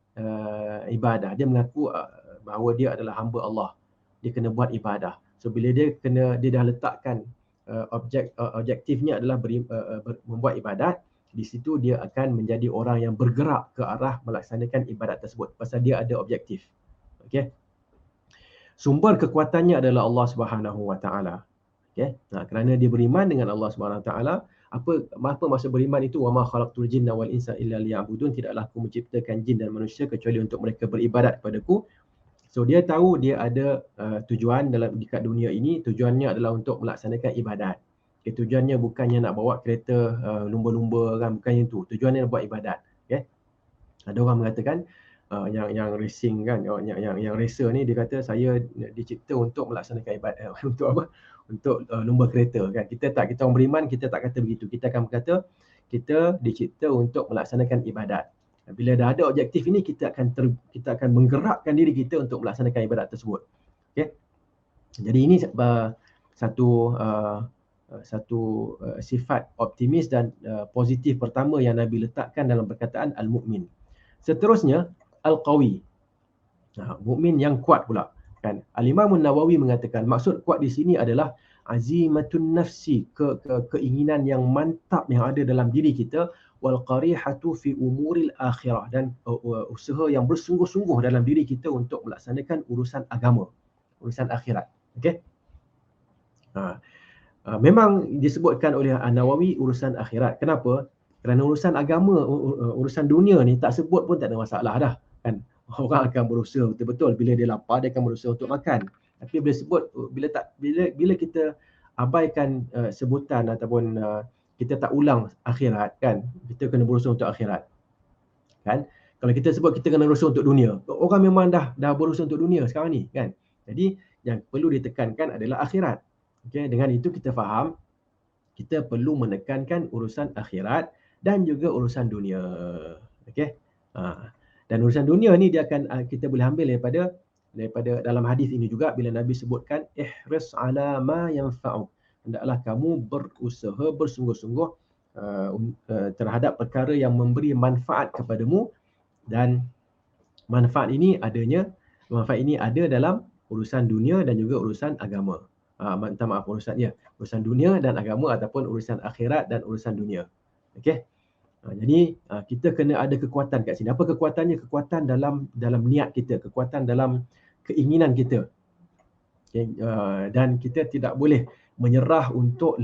ibadah. Dia mengaku bahawa dia adalah hamba Allah. Dia kena buat ibadah. So bila dia dah letakkan objektifnya adalah membuat ibadat, di situ dia akan menjadi orang yang bergerak ke arah melaksanakan ibadat tersebut pasal dia ada objektif. Okey. Sumber kekuatannya adalah Allah Subhanahu Wa Taala. Okey. Kerana dia beriman dengan Allah Subhanahu Wa Taala, apa maksud beriman itu? Wa ma khalaqtul jinna wal insa illa liya'budun, tidaklah aku menciptakan jin dan manusia kecuali untuk mereka beribadat kepadaku. So dia tahu dia ada tujuan dekat dunia ini. Tujuannya adalah untuk melaksanakan ibadat. Tujuannya bukannya nak bawa kereta lumba-lumba, kan, bukannya itu. Tujuannya nak buat ibadat. Ada orang mengatakan yang racing, kan, yang racer ni, dia kata saya dicipta untuk melaksanakan ibadat. Untuk apa? Untuk lumba kereta, kan. Kita orang beriman, kita tak kata begitu. Kita akan berkata kita dicipta untuk melaksanakan ibadat. Bila dah ada objektif ini, kita akan menggerakkan diri kita untuk melaksanakan ibadat tersebut. Okey. Jadi ini satu sifat optimis dan positif pertama yang Nabi letakkan dalam perkataan al-mu'min. Seterusnya al-qawi. Mukmin yang kuat pula, kan. Al-Imam An-Nawawi mengatakan maksud kuat di sini adalah azimatun nafsi, keinginan yang mantap yang ada dalam diri kita, wal qarihatu fi umuril akhirah, dan usaha yang bersungguh-sungguh dalam diri kita untuk melaksanakan urusan agama, urusan akhirat. Okey. Memang disebutkan oleh An-Nawawi urusan akhirat. Kenapa? Kerana urusan agama, urusan dunia ni tak sebut pun tak ada masalah dah, kan. Orang akan berusaha betul-betul, bila dia lapar dia akan berusaha untuk makan. Tapi bila sebut, bila kita abaikan sebutan ataupun kita tak ulang akhirat, kan, kita kena berusaha untuk akhirat, kan. Kalau kita sebut kita kena berusaha untuk dunia, orang memang dah berusaha untuk dunia sekarang ni, kan. Jadi yang perlu ditekankan adalah akhirat. Okey, dengan itu kita faham kita perlu menekankan urusan akhirat dan juga urusan dunia. Okey. Dan urusan dunia ni dia akan kita boleh ambil daripada dalam hadis ini juga, bila Nabi sebutkan ihris ala ma yanfa'u, hendaklah kamu berusaha bersungguh-sungguh terhadap perkara yang memberi manfaat kepadamu, dan manfaat ini ada dalam urusan dunia dan juga urusan agama. Minta maaf, urusan dunia dan agama ataupun urusan akhirat dan urusan dunia. Okey. Jadi kita kena ada kekuatan kat sini. Apa kekuatannya? Kekuatan dalam niat kita, kekuatan dalam keinginan kita. Okay. Dan kita tidak boleh menyerah untuk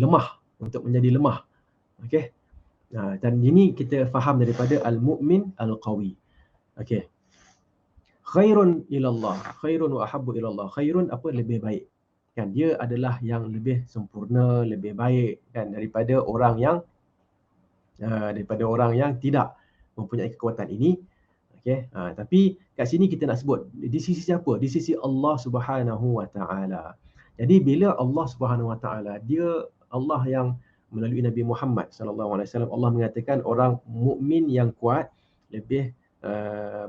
menjadi lemah. Okey. Dan ini kita faham daripada al-mu'min al-qawi. Okey. Khairun ilallah, khairun wa ahabbu ilallah. Khairun apa? Lebih baik. Kan dia adalah yang lebih sempurna, lebih baik kan daripada orang yang tidak mempunyai kekuatan ini. Okey, tapi kat sini kita nak sebut di sisi siapa? Di sisi Allah Subhanahu Wa Taala. Jadi bila Allah Subhanahu Wa Taala, dia Allah yang melalui Nabi Muhammad sallallahu alaihi wasallam, Allah mengatakan orang mukmin yang kuat lebih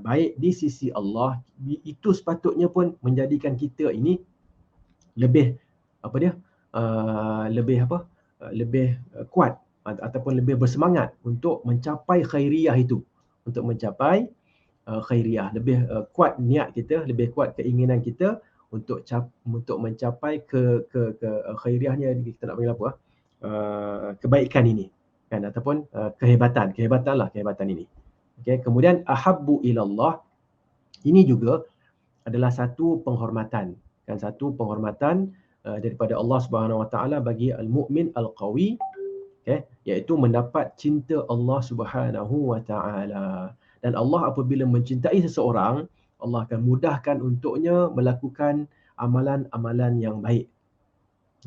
baik di sisi Allah. Itu sepatutnya pun menjadikan kita ini lebih apa dia? Lebih apa? Lebih kuat ataupun lebih bersemangat untuk mencapai khairiyah itu. Untuk mencapai khairiyah, lebih kuat niat kita, lebih kuat keinginan kita untuk mencapai khairiyahnya, kita nak panggil apa? Kebaikan ini kan, ataupun kehebatan ini. Okey, kemudian ahabbu ilallah, ini juga adalah satu penghormatan kan, daripada Allah Subhanahu Wa Taala bagi al-mukmin al-qawi, iaitu mendapat cinta Allah Subhanahu Wa Taala. Dan Allah apabila mencintai seseorang, Allah akan mudahkan untuknya melakukan amalan-amalan yang baik.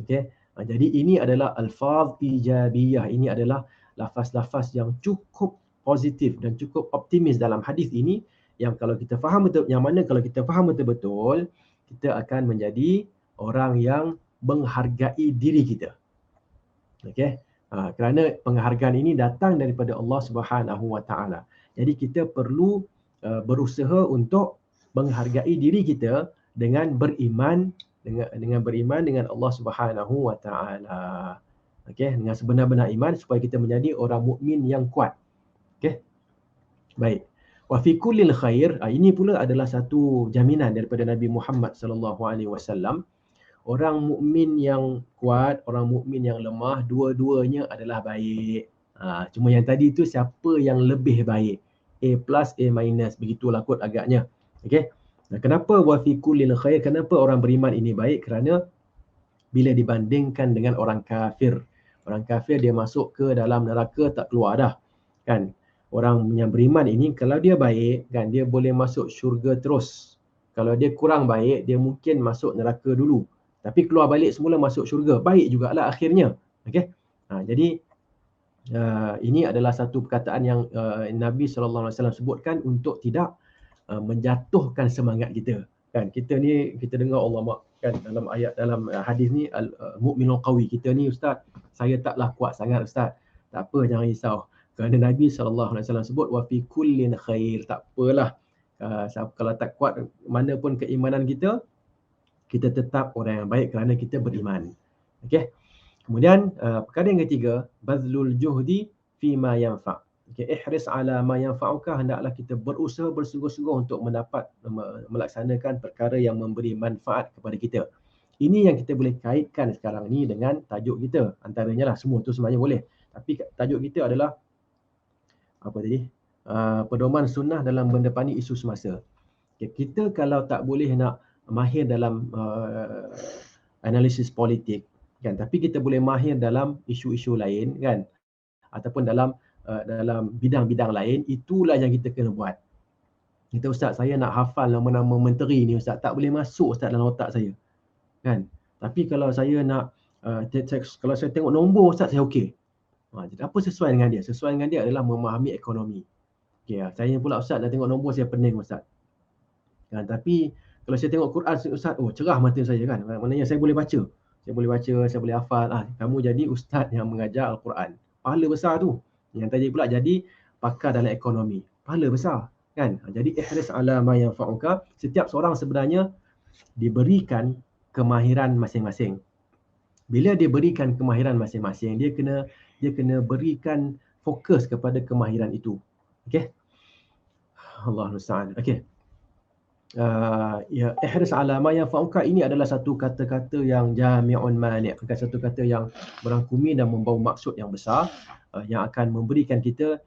Okey. Jadi ini adalah alfaz ijabiyah. Ini adalah lafaz-lafaz yang cukup positif dan cukup optimis dalam hadis ini, yang kalau kita faham betul, yang mana kalau kita faham betul-betul, kita akan menjadi orang yang menghargai diri kita. Okey. Kerana penghargaan ini datang daripada Allah Subhanahu Wa Taala. Jadi kita perlu berusaha untuk menghargai diri kita dengan beriman dengan Allah Subhanahu Wa Taala. Okey, dengan sebenar-benar iman supaya kita menjadi orang mukmin yang kuat. Okey. Baik. Wa fi kullil khair, ini pula adalah satu jaminan daripada Nabi Muhammad sallallahu alaihi wasallam. Orang mukmin yang kuat, orang mukmin yang lemah, dua-duanya adalah baik. Cuma yang tadi tu siapa yang lebih baik? A plus, A minus, begitulah kot agaknya. Okey. Kenapa wa fi kullil khair? Kenapa orang beriman ini baik? Kerana bila dibandingkan dengan orang kafir, orang kafir dia masuk ke dalam neraka tak keluar dah. Kan? Orang yang beriman ini kalau dia baik kan, dia boleh masuk syurga terus. Kalau dia kurang baik, dia mungkin masuk neraka dulu. Tapi keluar balik semula masuk syurga. Baik jugalah akhirnya. Okey. Jadi ini adalah satu perkataan yang Nabi SAW sebutkan untuk tidak menjatuhkan semangat kita. Kan kita ni, kita dengar Allah kan dalam ayat, dalam hadis ni, al-mu'minul qawi. Kita ni ustaz, saya taklah kuat sangat ustaz. Tak apa, jangan risau. Kerana Nabi SAW sebut wa fi kullin khair. Tak apalah. Kalau tak kuat mana pun keimanan kita, kita tetap orang yang baik kerana kita beriman. Okey. Kemudian perkara yang ketiga, bazlul juhdi fi ma yanfa'. Okey, ihris ala ma yanfa'uka, hendaklah kita berusaha bersungguh-sungguh untuk melaksanakan perkara yang memberi manfaat kepada kita. Ini yang kita boleh kaitkan sekarang ni dengan tajuk kita. Antaranya lah, semua tu sebenarnya boleh. Tapi tajuk kita adalah apa tadi? Pedoman sunnah dalam mendepani isu semasa. Okay, kita kalau tak boleh nak mahir dalam analisis politik kan, tapi kita boleh mahir dalam isu-isu lain kan, ataupun dalam bidang-bidang lain, itulah yang kita kena buat. Kita ustaz, saya nak hafal nama-nama menteri ni ustaz, tak boleh masuk ustaz dalam otak saya kan. Tapi kalau saya nak kalau saya tengok nombor ustaz, saya okey. Jadi apa sesuai dengan dia? Sesuai dengan dia adalah memahami ekonomi. Okey, saya pula ustaz nak tengok nombor, saya pening ustaz. Kan, tapi kalau saya tengok Quran ustaz, cerah mata saya kan. Maknanya saya boleh baca. Saya boleh hafal. Kamu jadi ustaz yang mengajar Al-Quran. Pahala besar tu. Yang tadi pula jadi pakar dalam ekonomi. Pahala besar kan. Jadi ihris ala ma yanfa'uka. Setiap seorang sebenarnya diberikan kemahiran masing-masing. Bila dia berikan kemahiran masing-masing, dia kena berikan fokus kepada kemahiran itu. Okey. Allahu musta'an. Okey. Ihris ala ma yanfa'uka, ini adalah satu kata-kata yang jami'un mani', satu kata yang merangkumi dan membawa maksud yang besar, yang akan memberikan kita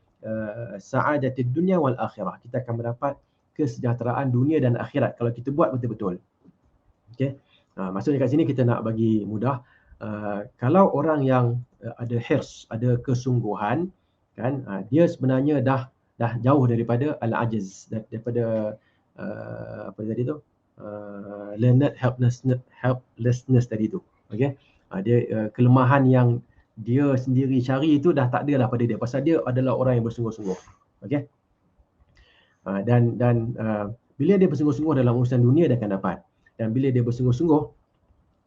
sa'adatid dunya wal akhirah. Kita akan mendapat kesejahteraan dunia dan akhirat kalau kita buat betul-betul. Okey. Maksudnya kat sini kita nak bagi mudah, kalau orang yang ada hirs, ada kesungguhan kan, dia sebenarnya dah jauh daripada al-ajiz, daripada apa tadi tu, learned helplessness tadi tu. Okey, dia kelemahan yang dia sendiri cari itu dah tak ada lah pada dia, pasal dia adalah orang yang bersungguh-sungguh. Okey, dan bila dia bersungguh-sungguh dalam urusan dunia dia akan dapat, dan bila dia bersungguh-sungguh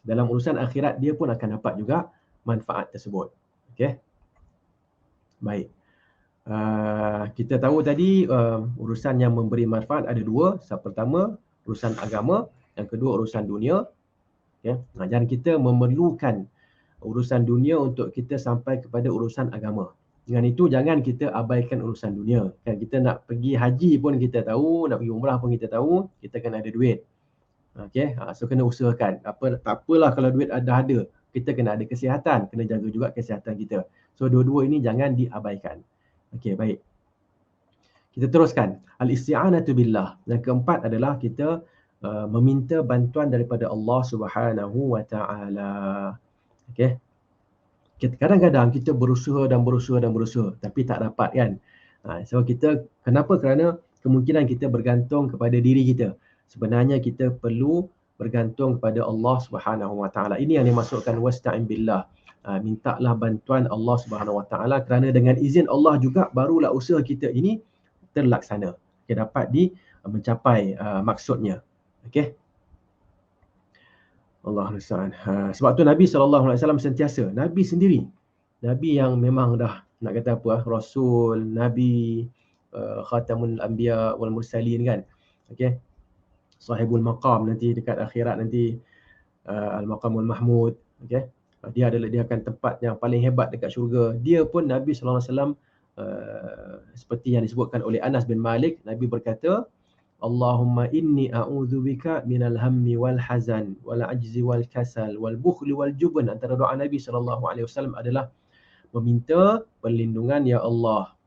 dalam urusan akhirat dia pun akan dapat juga manfaat tersebut. Okey, baik. Kita tahu tadi urusan yang memberi manfaat ada dua. Pertama urusan agama, yang kedua urusan dunia. Okay. Dan kita memerlukan urusan dunia untuk kita sampai kepada urusan agama. Dengan itu jangan kita abaikan urusan dunia. Kan kita nak pergi haji pun kita tahu, nak pergi umrah pun kita tahu, kita kena ada duit. Okey, so kena usahakan. Tak apalah kalau duit dah ada, kita kena ada kesihatan, kena jaga juga kesihatan kita. So dua-dua ini jangan diabaikan. Okey, baik. Kita teruskan. Al-isti'anatu billah. Yang keempat adalah kita meminta bantuan daripada Allah Subhanahu wa taala. Okey. Kadang-kadang kita berusaha tapi tak dapat kan. So kita kenapa? Kerana kemungkinan kita bergantung kepada diri kita. Sebenarnya kita perlu bergantung kepada Allah Subhanahu wa taala. Ini yang dimaksudkan wasta'in billah. Mintalah bantuan Allah Subhanahu wa taala, kerana dengan izin Allah juga barulah usaha kita ini terlaksana. Okay, dapat mencapai maksudnya. Okey. Allah musta'an. Sebab tu Nabi SAW sentiasa, Nabi sendiri, Nabi yang memang dah nak kata apa, Rasul, Nabi, Khatamul Anbiya wal Mursalin kan. Okey. Sahibul Maqam nanti dekat akhirat nanti, Al-Maqamul Mahmud. Okey. Dia akan tempat yang paling hebat dekat syurga. Dia pun Nabi SAW seperti yang disebutkan oleh Anas bin Malik, Nabi berkata, Allahumma inni a'udzubika minal hammi wal hazan wal ajzi wal kasal wal bukhli wal jubn. Antara doa Nabi SAW adalah meminta perlindungan, ya Allah.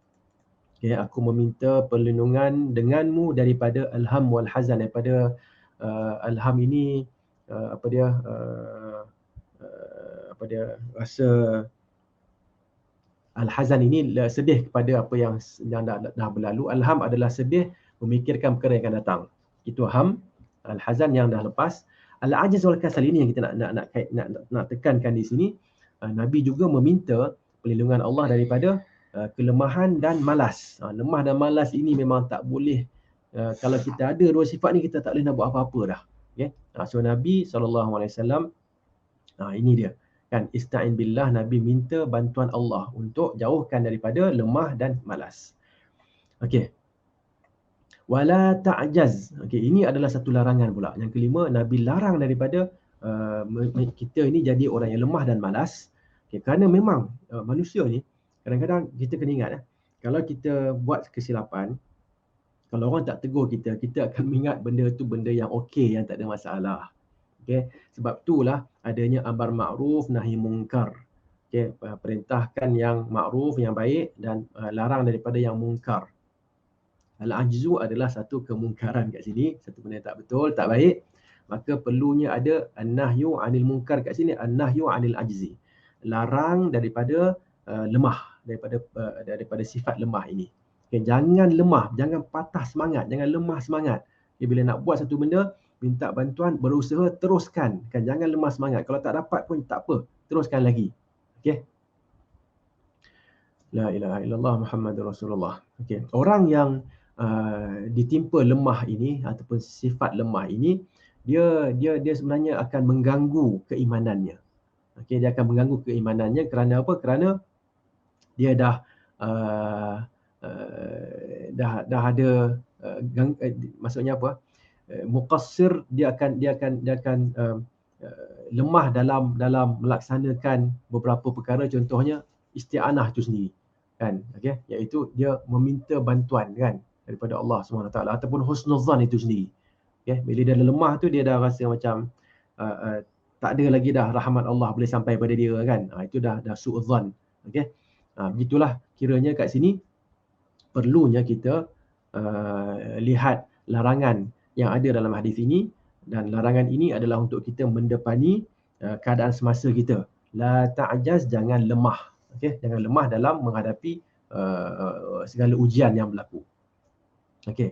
Okay, aku meminta perlindungan denganmu daripada alham wal hazan, daripada alham ini apa dia rasa, al-hazan ini sedih kepada apa yang dah berlalu. Alham adalah sedih memikirkan perkara yang akan datang. Itu ham. Al-hazan yang dah lepas. Al-ajiz wal kasal ini yang kita nak tekankan di sini. Nabi juga meminta perlindungan Allah daripada kelemahan dan malas. Lemah dan malas ini memang tak boleh. Kalau kita ada dua sifat ni, kita tak boleh nak buat apa-apa dah. Okay? So Nabi SAW, ini dia. Kan, ista'in billah, Nabi minta bantuan Allah untuk jauhkan daripada lemah dan malas. Okey. Wala ta'jaz. Okey, ini adalah satu larangan pula. Yang kelima, Nabi larang daripada kita ini jadi orang yang lemah dan malas. Okey, kerana memang manusia ni kadang-kadang kita kena ingat, kalau kita buat kesilapan, kalau orang tak tegur kita, kita akan ingat benda tu benda yang okey, yang tak ada masalah. Okay. Sebab itulah adanya amar ma'ruf nahi mungkar. Okay. Perintahkan yang ma'ruf, yang baik, dan larang daripada yang mungkar. Al-ajzu adalah satu kemungkaran kat sini, satu benda tak betul, tak baik. Maka perlunya ada an-nahyu 'anil munkar kat sini, an-nahyu 'anil ajzi. Larang daripada lemah, daripada sifat lemah ini. Okay. Jangan lemah, jangan patah semangat, jangan lemah semangat. Okay. Bila nak buat satu benda, minta bantuan, berusaha, teruskan. Kan, jangan lemah semangat. Kalau tak dapat pun tak apa, teruskan lagi. Okey. La ilaha illallah Muhammadur Rasulullah. Okey. Orang yang ditimpa lemah ini ataupun sifat lemah ini, dia sebenarnya akan mengganggu keimanannya. Okey, dia akan mengganggu keimanannya kerana apa? Kerana dia dah ada maksudnya apa? Muqassir, dia akan lemah dalam melaksanakan beberapa perkara, contohnya isti'anah itu sendiri kan, okey, iaitu dia meminta bantuan kan daripada Allah SWT, ataupun husnuzan itu sendiri. Okey, bila dia lemah tu, dia dah rasa macam tak ada lagi dah rahmat Allah boleh sampai pada dia kan. Itu dah su'udzan. Okey. Begitulah kiranya kat sini perlunya kita lihat larangan yang ada dalam hadis ini, dan larangan ini adalah untuk kita mendepani keadaan semasa kita. La ta'jaz, jangan lemah. Okey, jangan lemah dalam menghadapi segala ujian yang berlaku. Okey.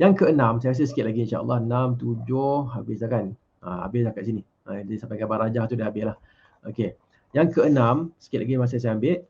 Yang keenam, saya rasa sikit lagi insya-Allah, 6, 7, habis dah kan? Habis dah kat sini. Dia sampai gambar rajah tu dah habis lah. Okey. Yang keenam, sikit lagi masa saya ambil.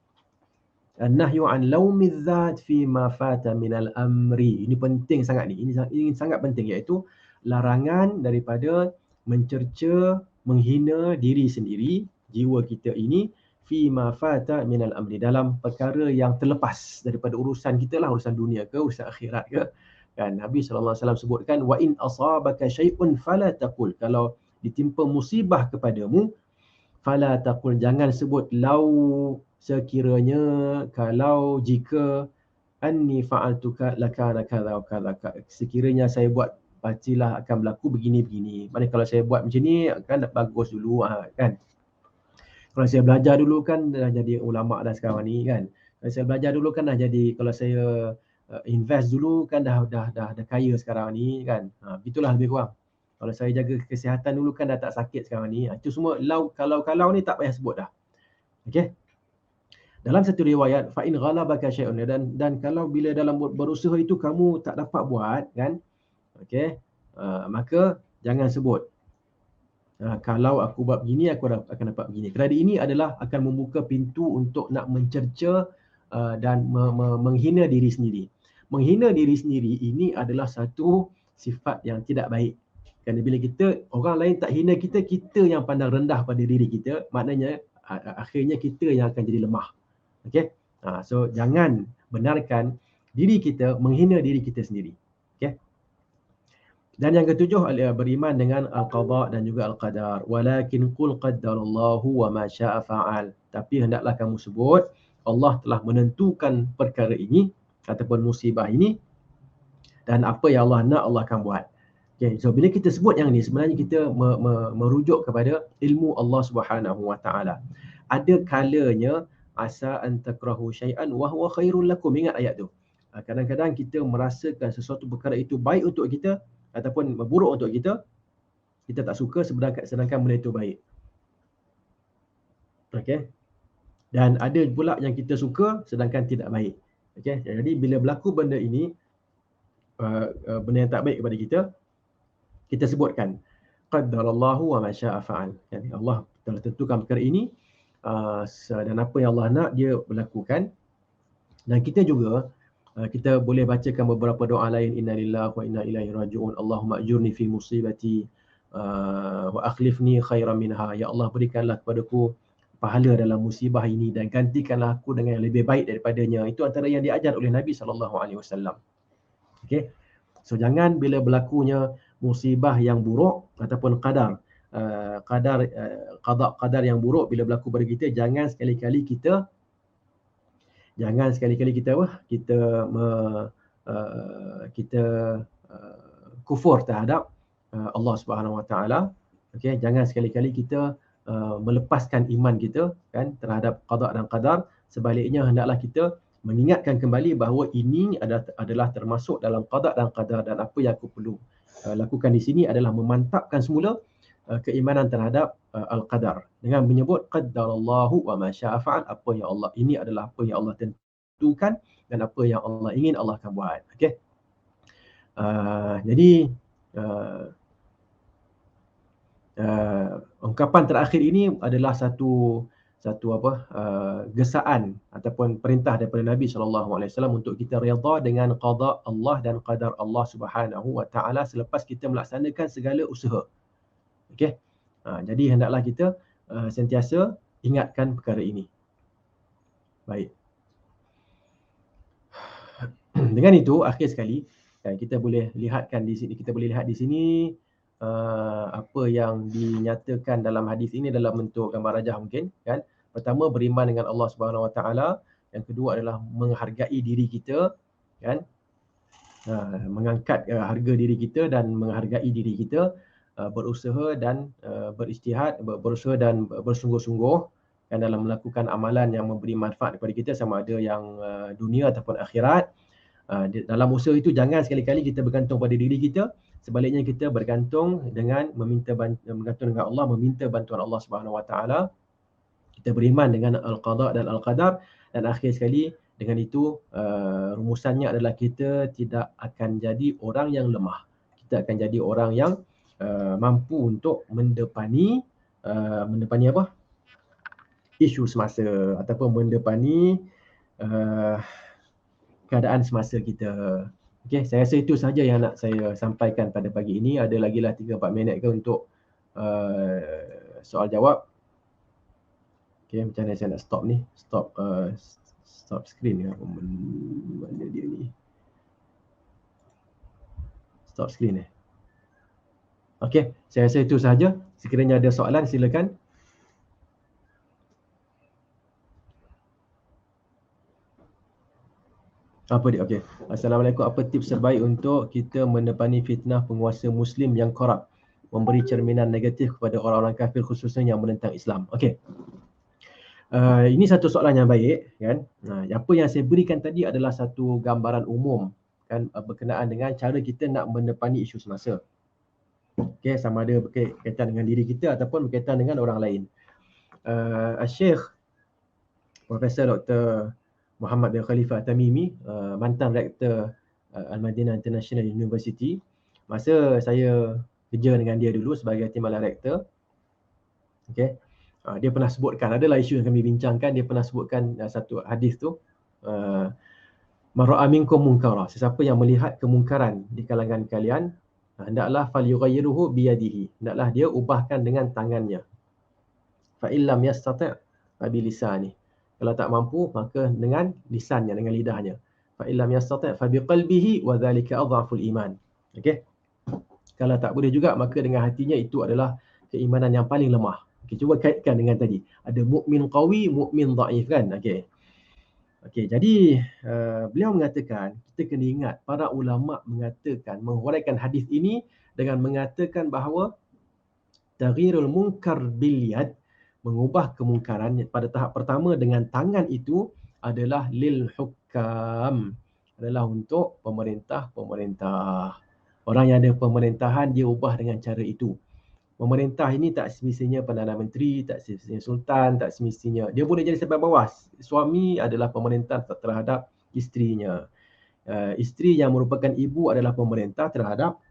An-nahyu an laumiz zat fi ma fata minal amri. Ini penting sangat ni. Ini sangat penting, iaitu larangan daripada mencerca, menghina diri sendiri, jiwa kita ini, fi ma fata minal amri, dalam perkara yang terlepas daripada urusan kita lah, urusan dunia ke, urusan akhirat ke. Kan Nabi SAW sebutkan, wa in asabaka syai'un fala taqul, kalau ditimpa musibah kepadamu, fala taqul, jangan sebut lau, sekiranya, kalau, jika, anni fa'altuka lakana kadza wa kadza, sekiranya saya buat pastilah akan berlaku begini-begini. Maknanya kalau saya buat macam ni kan bagus dulu kan. Kalau saya belajar dulu kan dah jadi ulama dah sekarang ni kan. Kalau saya belajar dulu kan dah jadi, kalau saya invest dulu kan dah kaya sekarang ni kan. Begitulah lebih kurang. Kalau saya jaga kesihatan dulu kan dah tak sakit sekarang ni. Itu semua kalau ni tak payah sebut dah. Okey. Dalam satu riwayat, fa in ghalabaka syai'un, dan kalau bila dalam berusaha itu kamu tak dapat buat kan, okey, maka jangan sebut kalau aku buat begini aku akan dapat begini. Kerana ini adalah akan membuka pintu untuk nak mencerca dan menghina diri sendiri. Menghina diri sendiri ini adalah satu sifat yang tidak baik. Kerana bila kita, orang lain tak hina kita, kita yang pandang rendah pada diri kita, maknanya akhirnya kita yang akan jadi lemah. Okey. So jangan benarkan diri kita menghina diri kita sendiri. Okey. Dan yang ketujuh, beriman dengan al-qada dan juga al-qadar. Walakin qul qaddarallahu wa ma syaa fa'al. Tapi hendaklah kamu sebut Allah telah menentukan perkara ini ataupun musibah ini, dan apa yang Allah nak Allah akan buat. Okay, so bila kita sebut yang ni, sebenarnya kita merujuk kepada ilmu Allah Subhanahu Wa Taala. Ada kalanya asa an takrahu syai'an wa huwa khairul lakum. Ingat ayat tu. Kadang-kadang kita merasakan sesuatu perkara itu baik untuk kita ataupun buruk untuk kita, kita tak suka sedangkan benda itu baik. Okey. Dan ada pula yang kita suka sedangkan tidak baik. Okey. Jadi bila berlaku benda ini, benda yang tak baik kepada kita, kita sebutkan qaddarallahu wa ma syaa fa'al. Yani Allah telah tentukan perkara ini dan apa yang Allah nak dia berlakukan. Dan kita juga kita boleh bacakan beberapa doa lain, inna lillahi wa inna ilaihi raji'un, Allahumma ajurni fi musibati wa akhlifni khairan minha. Ya Allah, berikanlah kepadaku pahala dalam musibah ini dan gantikanlah aku dengan yang lebih baik daripadanya. Itu antara yang diajar oleh Nabi SAW. Okey. So jangan bila berlakunya musibah yang buruk ataupun qadar qada yang buruk bila berlaku pada kita, jangan sekali-kali kita kufur terhadap Allah Subhanahu Wa Taala. Okey, jangan sekali-kali kita melepaskan iman kita kan terhadap qada dan qadar. Sebaliknya hendaklah kita mengingatkan kembali bahawa ini adalah termasuk dalam qada dan qadar, dan apa yang aku perlu lakukan di sini adalah memantapkan semula keimanan terhadap al-qadar dengan menyebut qaddarallahu wa ma syaa fa'al. Apa yang Allah, ini adalah apa yang Allah tentukan dan apa yang Allah ingin Allah akan buat. Okey. Jadi ungkapan terakhir ini adalah satu gesaan ataupun perintah daripada Nabi SAW untuk kita redha dengan qada Allah dan qadar Allah Subhanahu Wa Taala selepas kita melaksanakan segala usaha. Okey. Jadi hendaklah kita sentiasa ingatkan perkara ini. Baik. Dengan itu, akhir sekali kita boleh lihat di sini apa yang dinyatakan dalam hadis ini dalam bentuk gambar rajah mungkin kan. Pertama, beriman dengan Allah Subhanahu Wa Taala. Yang kedua adalah menghargai diri kita kan. Mengangkat harga diri kita dan menghargai diri kita, berusaha dan beristihad, berusaha dan bersungguh-sungguh kan dalam melakukan amalan yang memberi manfaat kepada kita, sama ada yang dunia ataupun akhirat. Dalam usaha itu jangan sekali-kali kita bergantung pada diri kita. Sebaliknya kita bergantung dengan bergantung dengan Allah, meminta bantuan Allah Subhanahu Wa Taala. Kita beriman dengan al-qada dan al-qadar, dan akhir sekali Dengan itu rumusannya adalah kita tidak akan jadi orang yang lemah. Kita akan jadi orang yang mampu untuk mendepani apa? Isu semasa ataupun mendepani keadaan semasa kita. Okey, saya rasa itu sahaja yang nak saya sampaikan pada pagi ini. Ada lagi lah 3-4 minit ke untuk soal jawab. Okey, macam mana saya nak stop ni? Stop screen ya. Mana dia ni? Stop screen Okey, saya rasa itu sahaja. Sekiranya ada soalan silakan. Apa dia? Okey. Assalamualaikum. Apa tips terbaik untuk kita mendepani fitnah penguasa Muslim yang korup, memberi cerminan negatif kepada orang-orang kafir khususnya yang menentang Islam? Okey. Ini satu soalan yang baik, kan? Apa yang saya berikan tadi adalah satu gambaran umum, kan, berkenaan dengan cara kita nak mendepani isu semasa. Okey, sama ada berkaitan dengan diri kita ataupun berkaitan dengan orang lain. Syekh Profesor Dr. Muhammad bin Khalifah At-Tamimi, mantan rektor Al-Madinah International University. Masa saya kerja dengan dia dulu sebagai timbalan rektor, okey, dia pernah sebutkan, adalah isu yang kami bincangkan, dia pernah sebutkan satu hadis tu, man ra'a minkum munkara, sesiapa yang melihat kemungkaran di kalangan kalian, hendaklah falyughayyiruhu biyadihi, hendaklah dia ubahkan dengan tangannya. Fa illam yastati' fa bilisani, kalau tak mampu maka dengan lisannya, dengan lidahnya. Fa illam yastati' fa biqalbihi wa dhalika adhaful iman. Okey. Kalau tak boleh juga maka dengan hatinya, itu adalah keimanan yang paling lemah. Okey, cuba kaitkan dengan tadi. Ada mukmin qawi, mukmin dhaif, kan? Okey. Okey, jadi beliau mengatakan, kita kena ingat para ulama mengatakan, menghuraikan hadis ini dengan mengatakan bahawa taghyirul munkar bil yad, mengubah kemungkaran pada tahap pertama dengan tangan, itu adalah lil hukam, adalah untuk pemerintah. Orang yang ada pemerintahan, dia ubah dengan cara itu. Pemerintah ini tak semestinya Perdana Menteri, tak semestinya Sultan, tak semestinya. Dia boleh jadi sampai bawah. Suami adalah pemerintah terhadap isterinya. Isteri yang merupakan ibu adalah pemerintah terhadap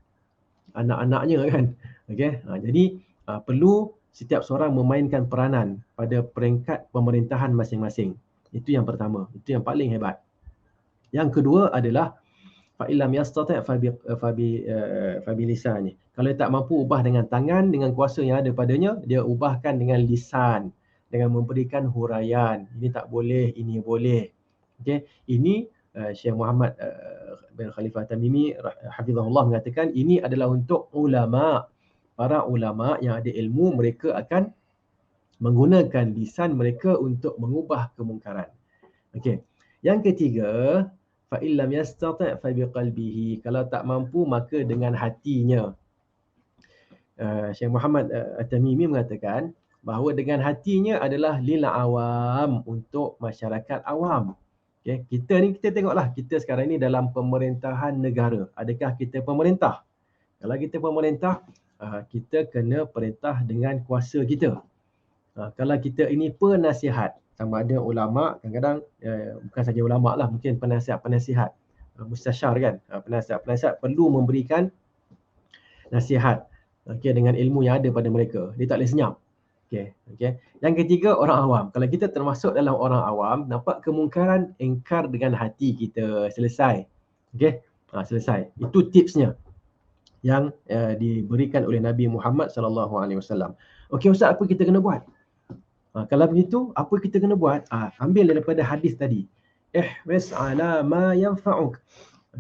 anak-anaknya, kan. Okey. Jadi perlu setiap seorang memainkan peranan pada peringkat pemerintahan masing-masing. Itu yang pertama. Itu yang paling hebat. Yang kedua adalah fa illam yastati' fa bi lisani. Kalau tak mampu ubah dengan tangan, dengan kuasa yang ada padanya, dia ubahkan dengan lisan, dengan memberikan huraian. Ini tak boleh, ini boleh. Okey, ini Syekh Muhammad bin Khalifah Tamimi hafizahullah mengatakan, ini adalah untuk ulama. Para ulama yang ada ilmu, mereka akan menggunakan lisan mereka untuk mengubah kemungkaran. Okey. Yang ketiga, fa illam yastati' fa biqalbihi. Kalau tak mampu maka dengan hatinya. Syekh Muhammad At-Tamimi mengatakan bahawa dengan hatinya adalah lil awam, untuk masyarakat awam. Okay. Kita tengoklah, kita sekarang ni dalam pemerintahan negara. Adakah kita pemerintah? Kalau kita pemerintah, kita kena perintah dengan kuasa kita. Kalau kita ini penasihat, sama ada ulama, kadang-kadang bukan saja ulama lah, mungkin penasihat, mustasyar, kan. Penasihat perlu memberikan nasihat, dengan ilmu yang ada pada mereka. Dia tak boleh senyap. Okay. Yang ketiga, orang awam. Kalau kita termasuk dalam orang awam, nampak kemungkaran, engkar dengan hati kita. Selesai. Okay. Selesai. Itu tipsnya yang diberikan oleh Nabi Muhammad SAW. Okey Ustaz, apa kita kena buat? Kalau begitu, apa kita kena buat? Ambil daripada hadis tadi. Ihris ala ma yanfa'uk.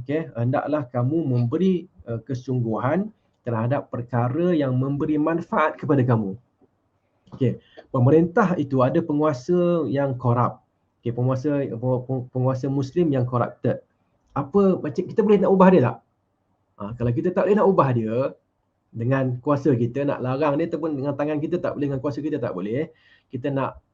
Okey, hendaklah kamu memberi kesungguhan terhadap perkara yang memberi manfaat kepada kamu. Okey, pemerintah itu ada penguasa yang korup. Okey, penguasa Muslim yang corrupted. Apa macam kita boleh nak ubah dia tak? Kalau kita tak boleh nak ubah dia dengan kuasa kita, nak larang dia ataupun dengan tangan kita tak boleh, dengan kuasa kita tak boleh, kita nak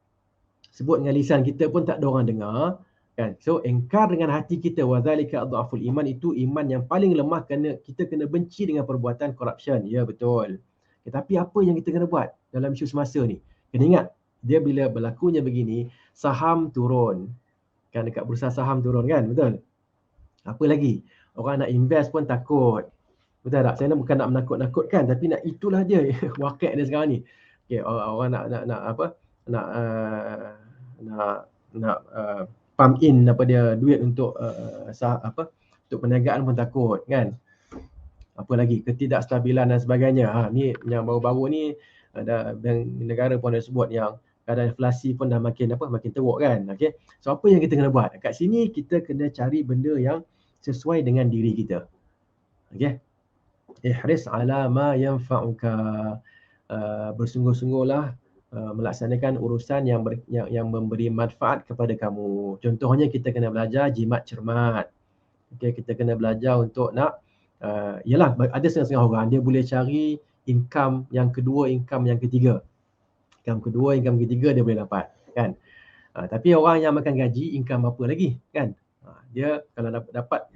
sebut dengan lisan kita pun tak ada orang dengar, kan. So engkar dengan hati kita, wadzalika adhaful iman, itu iman yang paling lemah, kerana kita kena benci dengan perbuatan corruption. Ya, betul. Tetapi apa yang kita kena buat dalam isu semasa ni? Kena ingat, dia bila berlakunya begini, saham turun, Kan dekat bursa saham turun kan, betul? Apa lagi? Orang nak invest pun takut. Betul tak? Saya bukan nak menakut-nakutkan, tapi nak itulah dia wakil dia sekarang ni. Okay, orang nak apa? Nak nak pump in apa dia duit untuk apa? Untuk perniagaan pun takut kan. Apa lagi? Ketidakstabilan dan sebagainya. Ni yang baru-baru ni ada bank negara pun ada sebut yang kadar inflasi pun dah makin teruk kan. Okey. So apa yang kita kena buat? Kat sini kita kena cari benda yang sesuai dengan diri kita. Okey. Ihris ala ma yanfa'uka. Bersungguh-sungguhlah melaksanakan urusan yang memberi manfaat kepada kamu. Contohnya kita kena belajar jimat cermat. Okey, kita kena belajar untuk nak yalah, ada setengah-setengah orang dia boleh cari income yang kedua, income yang ketiga. Income kedua, income ketiga dia boleh dapat kan. Tapi orang yang makan gaji, income apa lagi kan. Dia kalau dapat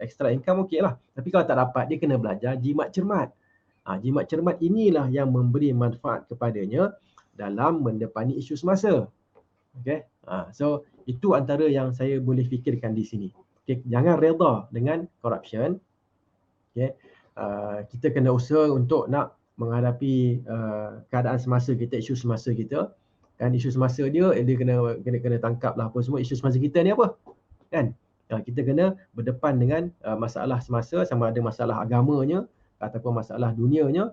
extra income okeylah. Tapi kalau tak dapat, dia kena belajar jimat cermat. Jimat cermat inilah yang memberi manfaat kepadanya dalam mendepani isu semasa. Okay. So itu antara yang saya boleh fikirkan di sini. Okay. Jangan reda dengan corruption. Okay. Kita kena usaha untuk nak menghadapi keadaan semasa kita, isu semasa kita. Kan isu semasa dia kena tangkap lah apa semua. Isu semasa kita ni apa? Kan? Kita kena berdepan dengan masalah semasa, sama ada masalah agamanya ataupun masalah dunianya.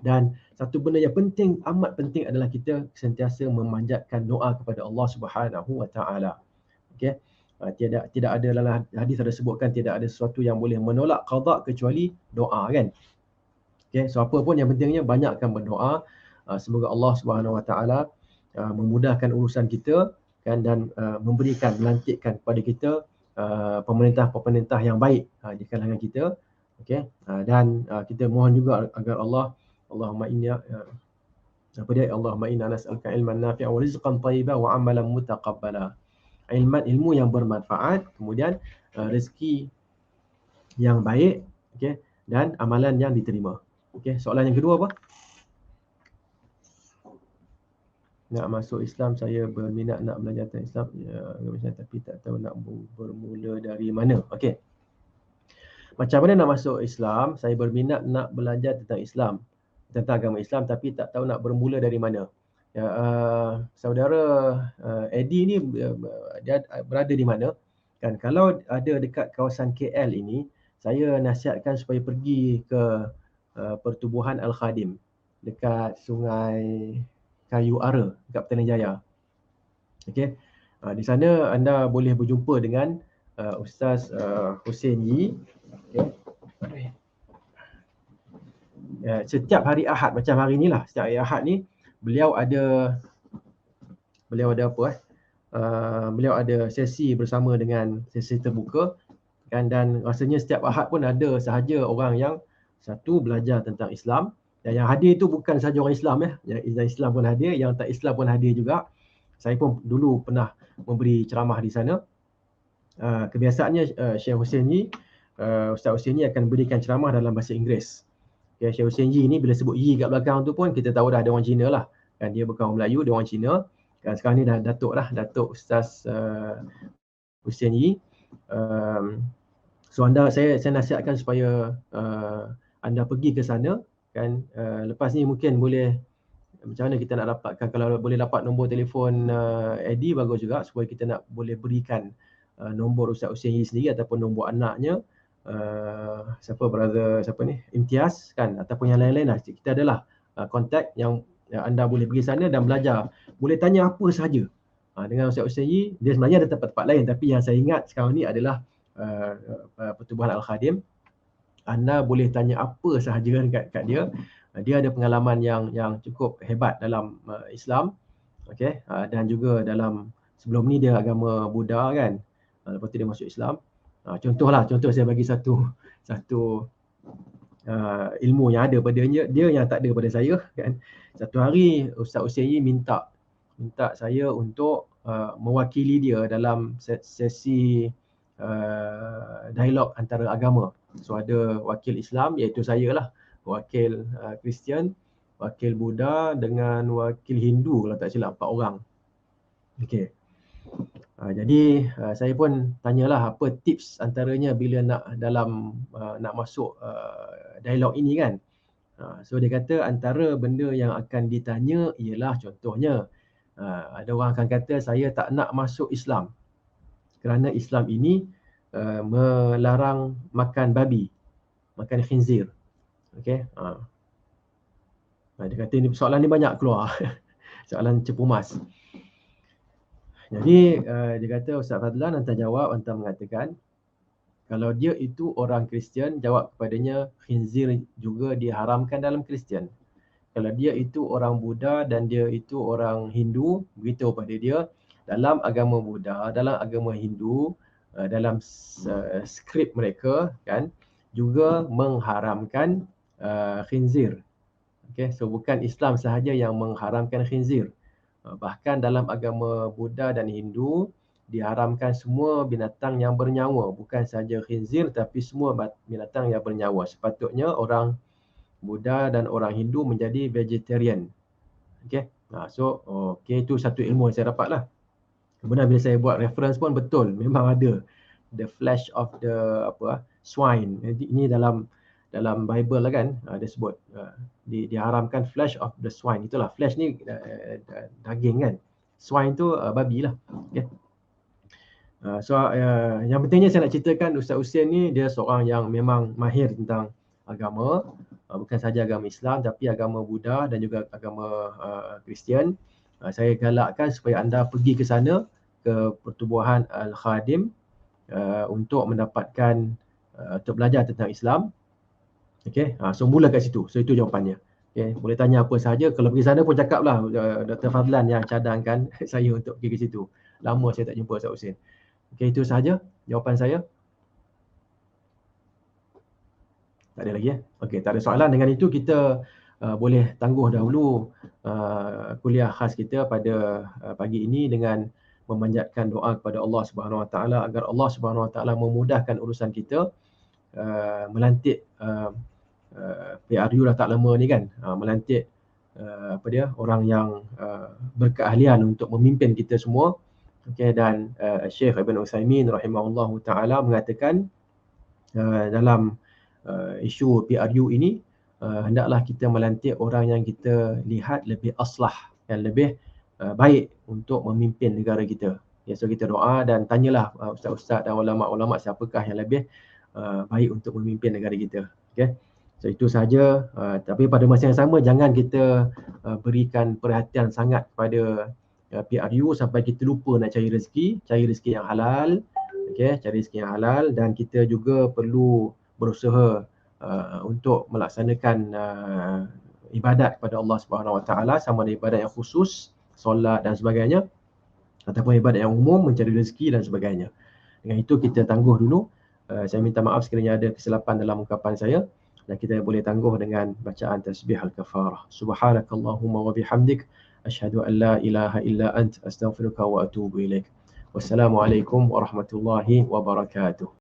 Dan satu benda yang penting, amat penting adalah kita sentiasa memanjatkan doa kepada Allah Subhanahu Wa Taala. Okey. Tidak ada dalam hadis ada sebutkan tidak ada sesuatu yang boleh menolak qada kecuali doa kan. Okey, so apa pun yang pentingnya banyakkan berdoa. Semoga Allah Subhanahu Wa Taala memudahkan urusan kita kan, dan melantikkan kepada kita pemerintah yang baik di kalangan kita. Okey, dan kita mohon juga agar Allahumma inna nas'aluka ilman nafi'an wa rizqan thayyiban wa amalan mutaqabbala. Ilmu yang bermanfaat, kemudian rezeki yang baik, okey, dan amalan yang diterima. Okey, soalan yang kedua apa? Nak masuk Islam, saya berminat nak belajar tentang Islam tapi tak tahu nak bermula dari mana. Okey. Macam mana nak masuk Islam? Saya berminat nak belajar tentang Islam, tentang agama Islam, tapi tak tahu nak bermula dari mana. Saudara Eddie ni dia berada di mana? Kan kalau ada dekat kawasan KL ini, saya nasihatkan supaya pergi ke Pertubuhan Al-Khadim dekat Sungai Kayu Ara dekat Petaling Jaya. Okey. Di sana anda boleh berjumpa dengan Ustaz Hussein Yi. Okay. Setiap hari Ahad macam hari inilah, setiap hari Ahad ni beliau ada sesi bersama dengan sesi terbuka kan, dan rasanya setiap Ahad pun ada sahaja orang yang satu belajar tentang Islam, dan yang hadir itu bukan sahaja orang Islam yang Islam pun hadir, yang tak Islam pun hadir juga. Saya pun dulu pernah memberi ceramah di sana. Kebiasaannya Syekh Hussein Yi, Ustaz Hussein Yi akan berikan ceramah dalam bahasa Inggeris. Okay, Syekh Hussein Yi ni bila sebut Yi kat belakang tu pun kita tahu dah ada orang Cina lah. Kan dia bukan orang Melayu, dia orang Cina. Kan sekarang ni dah Datuk Ustaz Hussein Yi. So saya nasihatkan supaya anda pergi ke sana kan. Lepas ni mungkin boleh, macam mana kita nak dapatkan, kalau boleh dapat nombor telefon Eddie bagus juga, supaya kita nak boleh berikan nombor Ustaz Hussein Yi sendiri ataupun nombor anaknya, siapa ni Imtiaz kan, ataupun yang lain-lain lah. Kita adalah kontak yang anda boleh pergi sana dan belajar, boleh tanya apa sahaja dengan Ustaz Hussein Yi. Dia sebenarnya ada tempat-tempat lain, tapi yang saya ingat sekarang ni adalah Pertubuhan Al-Khadim. Anda boleh tanya apa sahaja kat dia. Dia ada pengalaman yang cukup hebat dalam Islam, okey, dan juga dalam sebelum ni dia agama Buddha kan. Lepas tu dia masuk Islam. Contoh saya bagi satu ilmu yang ada pada dia yang tak ada pada saya kan. Satu hari Ustaz Hussein Yi minta saya untuk mewakili dia dalam sesi dialog antara agama. So ada wakil Islam iaitu saya lah, wakil Kristian, wakil Buddha dengan wakil Hindu kalau tak silap, 4 orang. Okey. Jadi saya pun tanyalah apa tips antaranya bila nak nak masuk dialog ini kan. So dia kata antara benda yang akan ditanya ialah contohnya ada orang akan kata saya tak nak masuk Islam kerana Islam ini melarang makan babi, makan khinzir. Okey. Dia kata ni soalan ni banyak keluar. Soalan cepu mas. Jadi dia kata Ustaz Fadlan hantar jawab, hantar mengatakan kalau dia itu orang Kristian, jawab kepadanya khinzir juga diharamkan dalam Kristian. Kalau dia itu orang Buddha dan dia itu orang Hindu, beritahu pada dia dalam agama Buddha, dalam agama Hindu, dalam skrip mereka kan juga mengharamkan khinzir. Okay, so bukan Islam sahaja yang mengharamkan khinzir. Bahkan dalam agama Buddha dan Hindu diharamkan semua binatang yang bernyawa, bukan sahaja khinzir tapi semua binatang yang bernyawa. Sepatutnya orang Buddha dan orang Hindu menjadi vegetarian. Okey. So itu satu ilmu yang saya dapat lah. Kemudian bila saya buat reference pun betul, memang ada the flesh of the swine. Ini dalam Bible lah kan, dia sebut diharamkan flesh of the swine. Itulah flesh ni daging kan. Swine tu babi lah. Okay. Yang pentingnya saya nak ceritakan Ustaz Husin ni dia seorang yang memang mahir tentang agama, bukan sahaja agama Islam tapi agama Buddha dan juga agama Kristian. Saya galakkan supaya anda pergi ke sana, ke pertubuhan Al-Khadim untuk mendapatkan untuk belajar tentang Islam. Okey, so mula kat situ. So itu jawapannya. Okay, boleh tanya apa sahaja. Kalau pergi sana pun cakaplah Dr. Fadlan yang cadangkan saya untuk pergi ke situ. Lama saya tak jumpa Ustaz Husin. Okey, itu sahaja jawapan saya. Tak ada lagi ya? Okey, tak ada soalan. Dengan itu kita boleh tangguh dahulu kuliah khas kita pada pagi ini dengan memanjatkan doa kepada Allah Subhanahu Wa Taala agar Allah Subhanahu Wa Taala memudahkan urusan kita melantik PRU dah tak lama ni kan, melantik orang yang berkeahlian untuk memimpin kita semua. Okay, dan Syekh Ibn Utsaimin rahimahullahu taala mengatakan dalam isu PRU ini hendaklah kita melantik orang yang kita lihat lebih aslah, yang lebih baik untuk memimpin negara kita. Ya, so kita doa dan tanyalah ustaz-ustaz dan ulama-ulama siapakah yang lebih baik untuk memimpin negara kita. Okay. So itu saja. Tapi pada masa yang sama jangan kita berikan perhatian sangat kepada PRU sampai kita lupa nak cari rezeki yang halal. Okay, cari rezeki yang halal dan kita juga perlu berusaha untuk melaksanakan ibadat kepada Allah Subhanahu Wa Taala, sama ada ibadat yang khusus, solat dan sebagainya, ataupun ibadat yang umum, mencari rezeki dan sebagainya. Dengan itu kita tangguh dulu. Saya minta maaf sekiranya ada kesilapan dalam ungkapan saya dan kita boleh tangguh dengan bacaan tasbih al-kafarah. Subhanakallahumma wa bihamdik asyhadu an la ilaha illa ant astaghfiruka wa atubu ilaik. Wassalamualaikum warahmatullahi wabarakatuh.